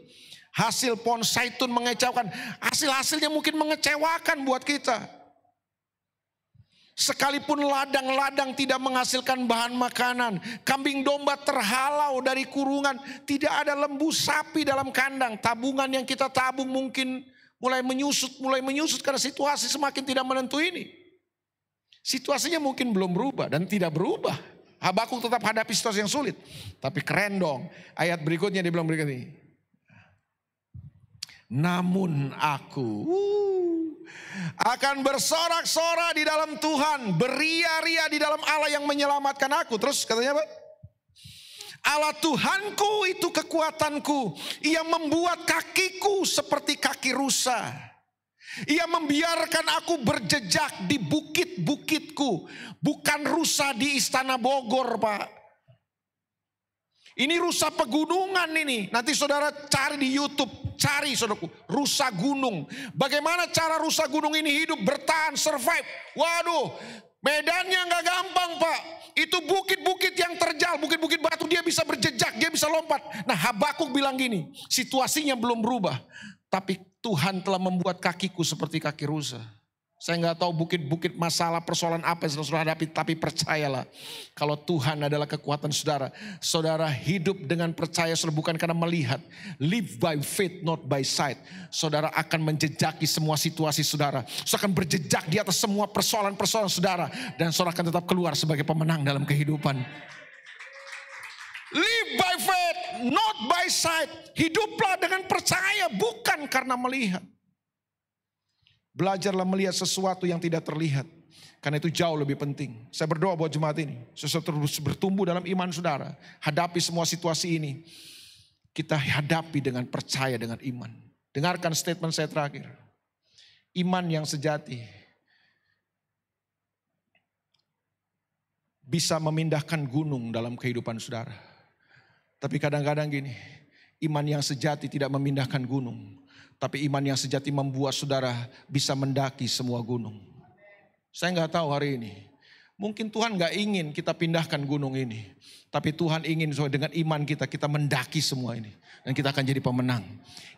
Hasil pohon zaitun mengecewakan. Hasil-hasilnya mungkin mengecewakan buat kita. Sekalipun ladang-ladang tidak menghasilkan bahan makanan, kambing domba terhalau dari kurungan, tidak ada lembu sapi dalam kandang, tabungan yang kita tabung mungkin mulai menyusut karena situasi semakin tidak menentu ini. Situasinya mungkin belum berubah dan tidak berubah. Habakuk tetap hadapi situasi yang sulit. Tapi keren dong. Ayat berikutnya dia bilang begini. Namun aku akan bersorak-sorak di dalam Tuhan, beria-ria di dalam Allah yang menyelamatkan aku. Terus katanya apa? Allah Tuhanku itu kekuatanku. Ia membuat kakiku seperti kaki rusa. Ia membiarkan aku berjejak di bukit-bukitku. Bukan rusa di Istana Bogor, Pak. Ini rusa pegunungan ini. Nanti saudara cari di YouTube. Cari saudaraku, rusa gunung. Bagaimana cara rusa gunung ini hidup, bertahan, survive. Waduh, medannya gak gampang, Pak. Itu bukit-bukit yang terjal, bukit-bukit batu, dia bisa berjejak, dia bisa lompat. Nah, Habakuk bilang gini, situasinya belum berubah. Tapi Tuhan telah membuat kakiku seperti kaki rusa. Saya nggak tahu bukit-bukit masalah persoalan apa yang saudara hadapi, tapi percayalah kalau Tuhan adalah kekuatan saudara. Saudara hidup dengan percaya, saudara bukan karena melihat. Live by faith, not by sight. Saudara akan menjejaki semua situasi saudara. Saudara akan berjejak di atas semua persoalan-persoalan saudara. Dan saudara akan tetap keluar sebagai pemenang dalam kehidupan. Live by faith, not by sight. Hiduplah dengan percaya, bukan karena melihat. Belajarlah melihat sesuatu yang tidak terlihat. Karena itu jauh lebih penting. Saya berdoa buat jemaat ini. Sesuatu terus bertumbuh dalam iman saudara. Hadapi semua situasi ini. Kita hadapi dengan percaya, dengan iman. Dengarkan statement saya terakhir. Iman yang sejati bisa memindahkan gunung dalam kehidupan saudara. Tapi kadang-kadang gini. Iman yang sejati tidak memindahkan gunung. Tapi iman yang sejati membuat saudara bisa mendaki semua gunung. Saya nggak tahu hari ini. Mungkin Tuhan nggak ingin kita pindahkan gunung ini. Tapi Tuhan ingin dengan iman kita mendaki semua ini. Dan kita akan jadi pemenang.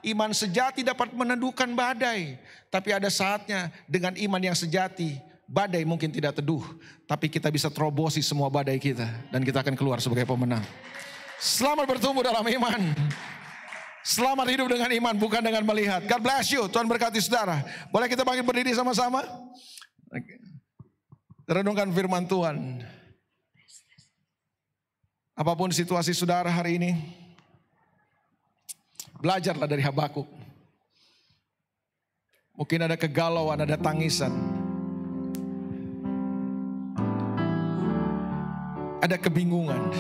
Iman sejati dapat meneduhkan badai. Tapi ada saatnya dengan iman yang sejati, badai mungkin tidak teduh. Tapi kita bisa terobosi semua badai kita. Dan kita akan keluar sebagai pemenang. Selamat bertumbuh dalam iman. Selamat hidup dengan iman, bukan dengan melihat. God bless you. Tuhan berkati saudara. Boleh kita bangkit berdiri sama-sama? Renungkan firman Tuhan. Apapun situasi saudara hari ini, belajarlah dari Habakuk. Mungkin ada kegalauan, ada tangisan. Ada kebingungan.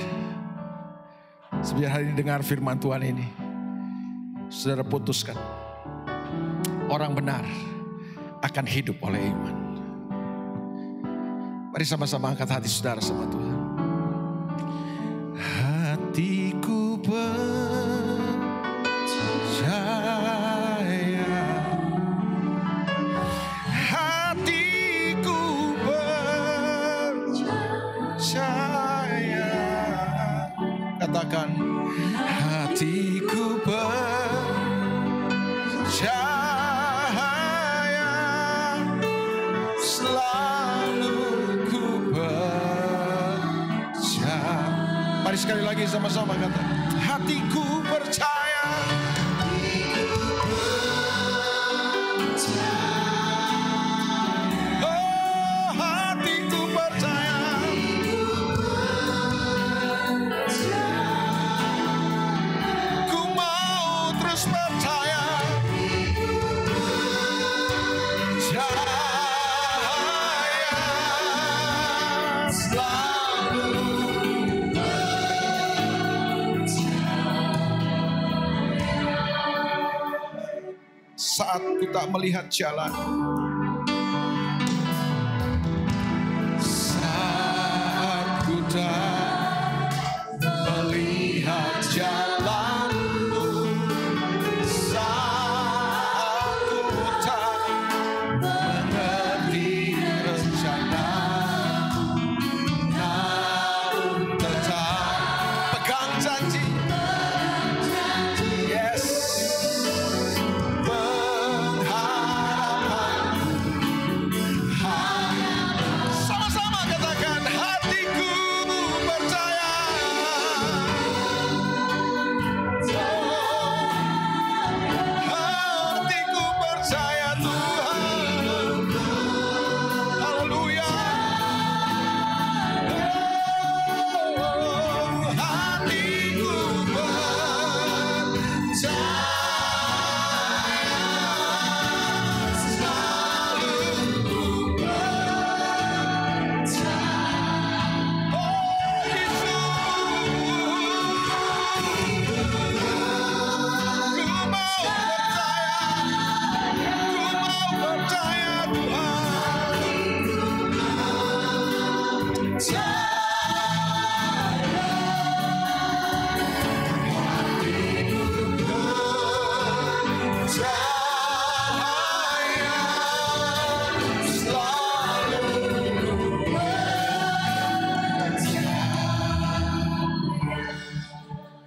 Sebiar hari ini dengar firman Tuhan ini. Saudara putuskan, orang benar akan hidup oleh iman. Mari sama-sama angkat hati saudara sama Tuhan. Hatiku percaya, hatiku percaya. Katakan, hatiku percaya. Cahaya selalu ku percaya. Mari sekali lagi sama-sama kata, hatiku percaya. Oh, hatiku percaya. Ku mau terus percaya. Saat ku tak melihat jalan, saat ku tak melihat jalanmu, saat ku tak mengerti rencanamu, namun tetap pegang janji. Yes. Pengharapanku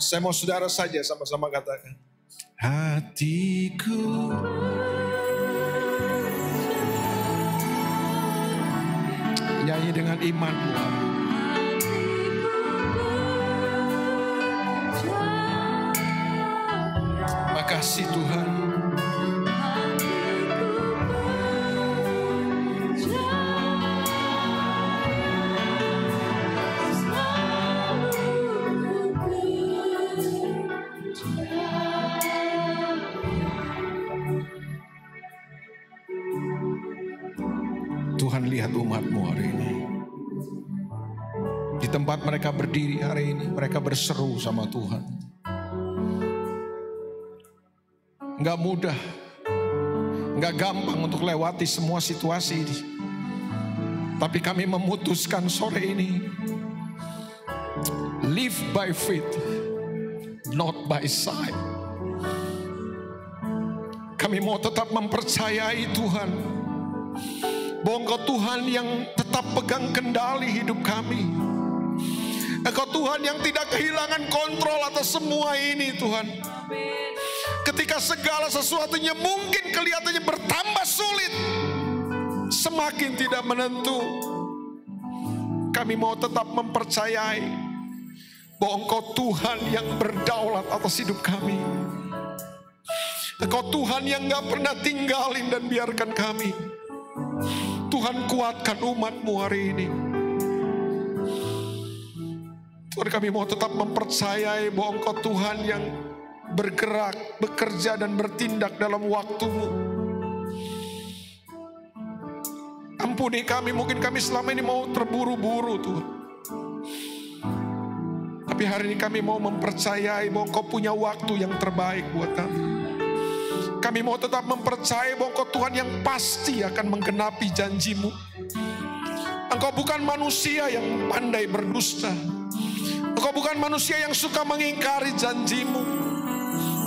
Saya mau saudara saja sama-sama katakan. Hatiku nyanyi dengan imanmu. Makasih Tuhan. Tuhan lihat umat-Mu hari ini. Di tempat mereka berdiri hari ini, mereka berseru sama Tuhan. Enggak mudah, enggak gampang untuk lewati semua situasi ini. Tapi kami memutuskan sore ini, live by faith, not by sight. Kami mau tetap mempercayai Tuhan, bahwa Engkau Tuhan yang tetap pegang kendali hidup kami. Engkau Tuhan yang tidak kehilangan kontrol atas semua ini Tuhan. Ketika segala sesuatunya mungkin kelihatannya bertambah sulit, semakin tidak menentu, kami mau tetap mempercayai bahwa Engkau Tuhan yang berdaulat atas hidup kami. Engkau Tuhan yang gak pernah tinggalin dan biarkan kami. Tuhan kuatkan umat-Mu hari ini. Tuhan, kami mau tetap mempercayai bahwa Engkau Tuhan yang bergerak, bekerja dan bertindak dalam waktu-Mu. Ampuni kami, mungkin kami selama ini mau terburu-buru Tuhan. Tapi hari ini kami mau mempercayai bahwa Engkau punya waktu yang terbaik buat kami. Kami mau tetap mempercayai bahwa Engkau Tuhan yang pasti akan menggenapi janji-Mu. Engkau bukan manusia yang pandai berdusta. Engkau bukan manusia yang suka mengingkari janji-Mu.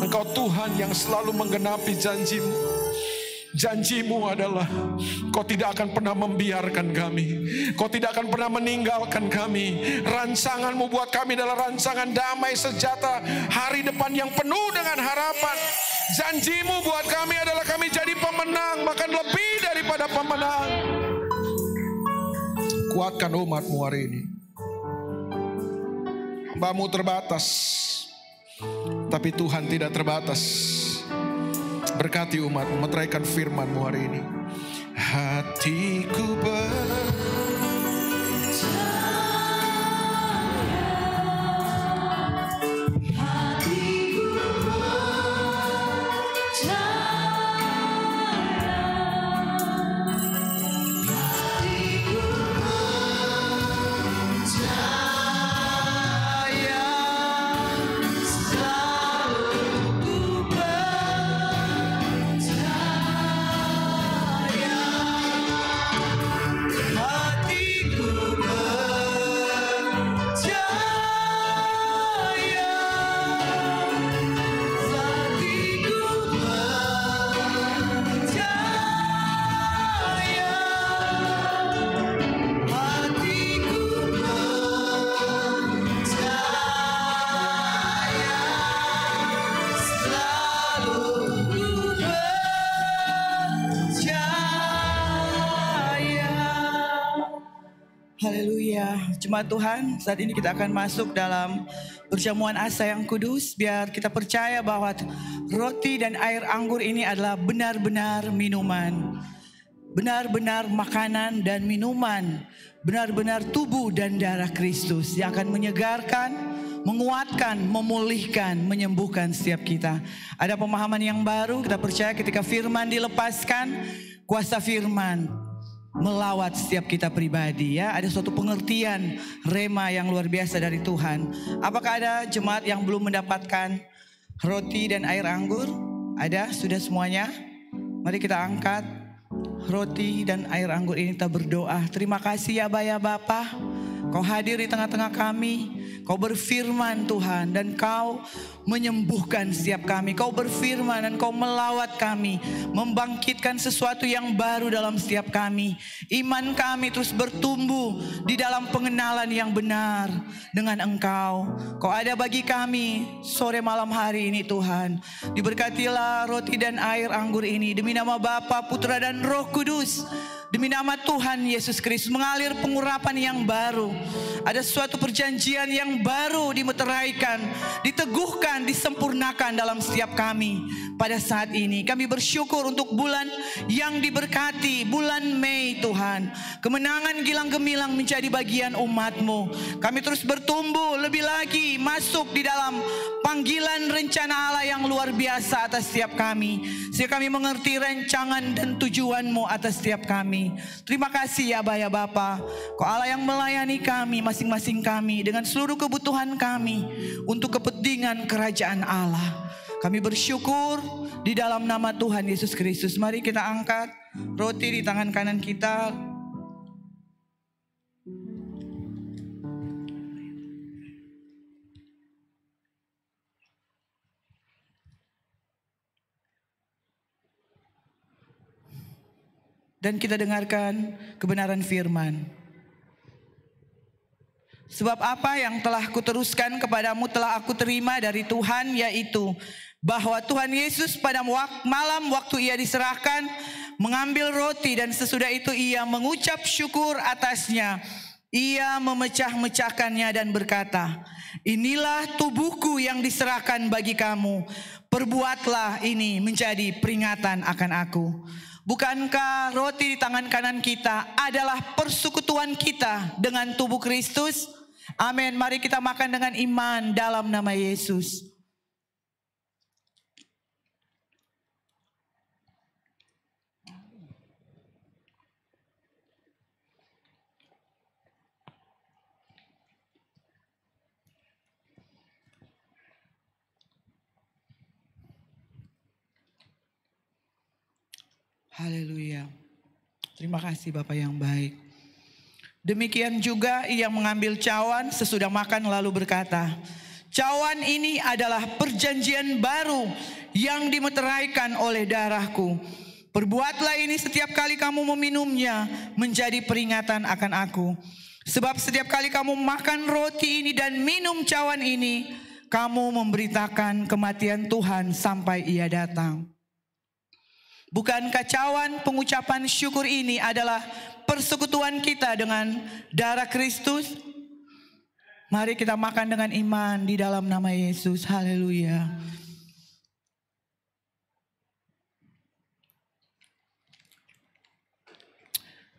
Engkau Tuhan yang selalu menggenapi janji-Mu. Janji-Mu adalah Kau tidak akan pernah membiarkan kami. Kau tidak akan pernah meninggalkan kami. Rancangan-Mu buat kami adalah rancangan damai sejahtera, hari depan yang penuh dengan harapan. Janji-Mu buat kami adalah kami jadi pemenang, bahkan lebih daripada pemenang. Kuatkan umat-Mu hari ini. Hamba-Mu terbatas, tapi Tuhan tidak terbatas. Berkati umat-Mu, meteraikan firman-Mu hari ini. Hatiku Jemaat Tuhan, saat ini kita akan masuk dalam perjamuan asa yang kudus. Biar kita percaya bahwa roti dan air anggur ini adalah benar-benar minuman, benar-benar makanan dan minuman, benar-benar tubuh dan darah Kristus yang akan menyegarkan, menguatkan, memulihkan, menyembuhkan setiap kita. Ada pemahaman yang baru, kita percaya ketika firman dilepaskan, kuasa firman melawat setiap kita pribadi ya. Ada suatu pengertian rema yang luar biasa dari Tuhan. Apakah ada jemaat yang belum mendapatkan roti dan air anggur? Ada? Sudah semuanya? Mari kita angkat roti dan air anggur ini, kita berdoa. Terima kasih ya Bapa. Kau hadir di tengah-tengah kami. Kau berfirman Tuhan, dan Kau menyembuhkan setiap kami. Kau berfirman dan Kau melawat kami, membangkitkan sesuatu yang baru dalam setiap kami. Iman kami terus bertumbuh di dalam pengenalan yang benar dengan Engkau. Kau ada bagi kami sore malam hari ini Tuhan. Diberkatilah roti dan air anggur ini demi nama Bapa, Putra dan Roh Kudus. Demi nama Tuhan Yesus Kristus, mengalir pengurapan yang baru. Ada suatu perjanjian yang baru dimeteraikan, diteguhkan, disempurnakan dalam setiap kami. Pada saat ini kami bersyukur untuk bulan yang diberkati, bulan Mei Tuhan. Kemenangan gilang gemilang menjadi bagian umat-Mu. Kami terus bertumbuh lebih lagi, masuk di dalam panggilan rencana Allah yang luar biasa atas setiap kami. Sehingga kami mengerti rancangan dan tujuan-Mu atas setiap kami. Terima kasih ya Aba ya Bapa. Kau Allah yang melayani kami, masing-masing kami dengan seluruh kebutuhan kami untuk kepentingan kerajaan Allah. Kami bersyukur di dalam nama Tuhan Yesus Kristus. Mari kita angkat roti di tangan kanan kita. Dan kita dengarkan kebenaran firman. Sebab apa yang telah kuteruskan kepadamu telah aku terima dari Tuhan, yaitu bahwa Tuhan Yesus pada malam waktu ia diserahkan mengambil roti, dan sesudah itu ia mengucap syukur atasnya. Ia memecah-mecahkannya dan berkata, inilah tubuhku yang diserahkan bagi kamu. Perbuatlah ini menjadi peringatan akan aku. Bukankah roti di tangan kanan kita adalah persekutuan kita dengan tubuh Kristus? Amin. Mari kita makan dengan iman dalam nama Yesus. Haleluya. Terima kasih Bapa yang baik. Demikian juga ia mengambil cawan sesudah makan lalu berkata, cawan ini adalah perjanjian baru yang dimeteraikan oleh darahku. Perbuatlah ini setiap kali kamu meminumnya menjadi peringatan akan aku. Sebab setiap kali kamu makan roti ini dan minum cawan ini, kamu memberitakan kematian Tuhan sampai ia datang. Bukankah cawan pengucapan syukur ini adalah persekutuan kita dengan darah Kristus? Mari kita makan dengan iman di dalam nama Yesus. Haleluya.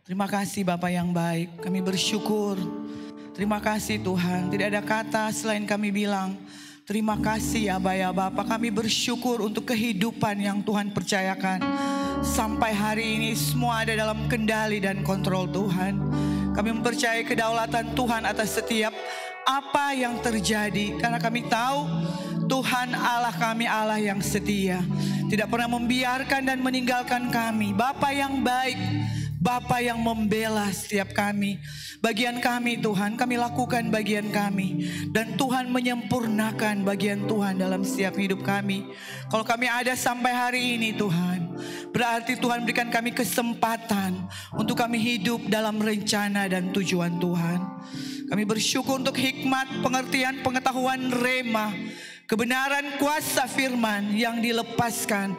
Terima kasih Bapa yang baik. Kami bersyukur. Terima kasih Tuhan. Tidak ada kata selain kami bilang terima kasih Aba ya Bapa. Kami bersyukur untuk kehidupan yang Tuhan percayakan. Sampai hari ini semua ada dalam kendali dan kontrol Tuhan. Kami mempercayai kedaulatan Tuhan atas setiap apa yang terjadi. Karena kami tahu Tuhan Allah kami Allah yang setia. Tidak pernah membiarkan dan meninggalkan kami. Bapa yang baik, Bapa yang membela setiap kami. Bagian kami Tuhan, kami lakukan bagian kami. Dan Tuhan menyempurnakan bagian Tuhan dalam setiap hidup kami. Kalau kami ada sampai hari ini Tuhan, berarti Tuhan berikan kami kesempatan untuk kami hidup dalam rencana dan tujuan Tuhan. Kami bersyukur untuk hikmat, pengertian, pengetahuan rema, kebenaran kuasa firman yang dilepaskan.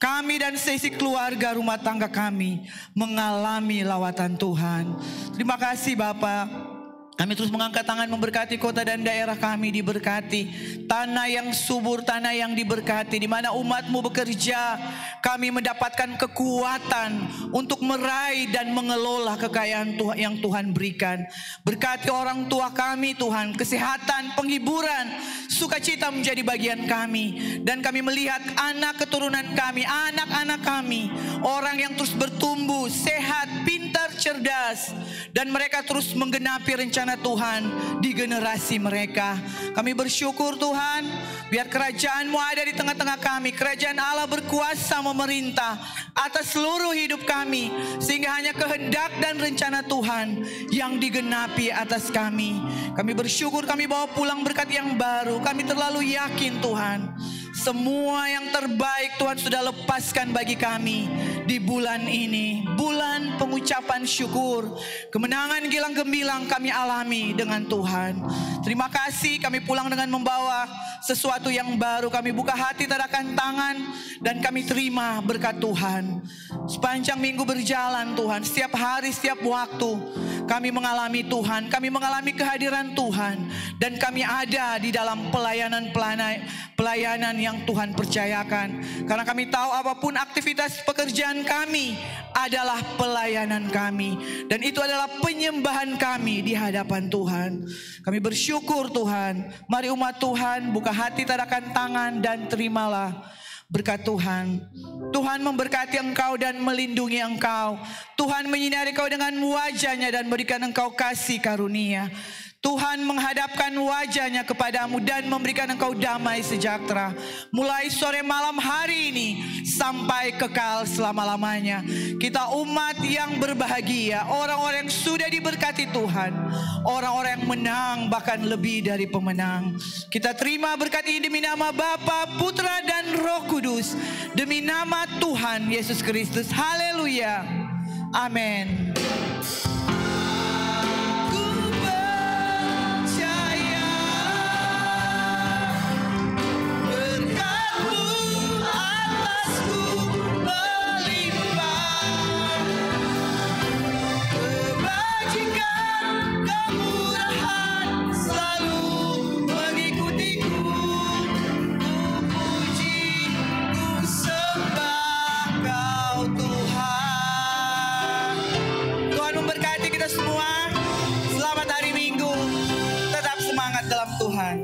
Kami dan sesi keluarga rumah tangga kami mengalami lawatan Tuhan. Terima kasih Bapak. Kami terus mengangkat tangan memberkati kota dan daerah kami diberkati. Tanah yang subur, tanah yang diberkati. Di mana umat-Mu bekerja, kami mendapatkan kekuatan untuk meraih dan mengelola kekayaan yang Tuhan berikan. Berkati orang tua kami Tuhan, kesehatan, penghiburan, sukacita menjadi bagian kami. Dan kami melihat anak keturunan kami, anak-anak kami, orang yang terus bertumbuh, sehat, pintar, cerdas. dan mereka terus menggenapi rencana Tuhan di generasi mereka. Kami bersyukur Tuhan, biar kerajaan-Mu ada di tengah-tengah kami. Kerajaan Allah berkuasa memerintah atas seluruh hidup kami, sehingga hanya kehendak dan rencana Tuhan yang digenapi atas kami. Kami bersyukur, kami bawa pulang berkat yang baru. Kami terlalu yakin Tuhan, semua yang terbaik Tuhan sudah lepaskan bagi kami di bulan ini. Bulan pengucapan syukur, kemenangan gilang gemilang kami alami dengan Tuhan. Terima kasih, kami pulang dengan membawa sesuatu yang baru. Kami buka hati, tadakan tangan, dan kami terima berkat Tuhan. Sepanjang minggu berjalan Tuhan, setiap hari, setiap waktu kami mengalami Tuhan, kami mengalami kehadiran Tuhan, dan kami ada di dalam pelayanan yang Tuhan percayakan. Karena kami tahu apapun aktivitas pekerjaan kami adalah pelayanan kami, dan itu adalah penyembahan kami di hadapan Tuhan. Kami bersyukur Tuhan. Mari umat Tuhan buka hati, tadakan tangan, dan terimalah berkat Tuhan. Tuhan memberkati engkau dan melindungi engkau. Tuhan menyinari engkau dengan wajah-Nya dan memberikan engkau kasih karunia. Tuhan menghadapkan wajah-Nya kepadamu dan memberikan engkau damai sejahtera. Mulai sore malam hari ini sampai kekal selama-lamanya. Kita umat yang berbahagia, orang-orang yang sudah diberkati Tuhan, orang-orang yang menang bahkan lebih dari pemenang. Kita terima berkat ini demi nama Bapa, Putra, dan Roh Kudus, demi nama Tuhan Yesus Kristus. Haleluya. Amin. Tuhan.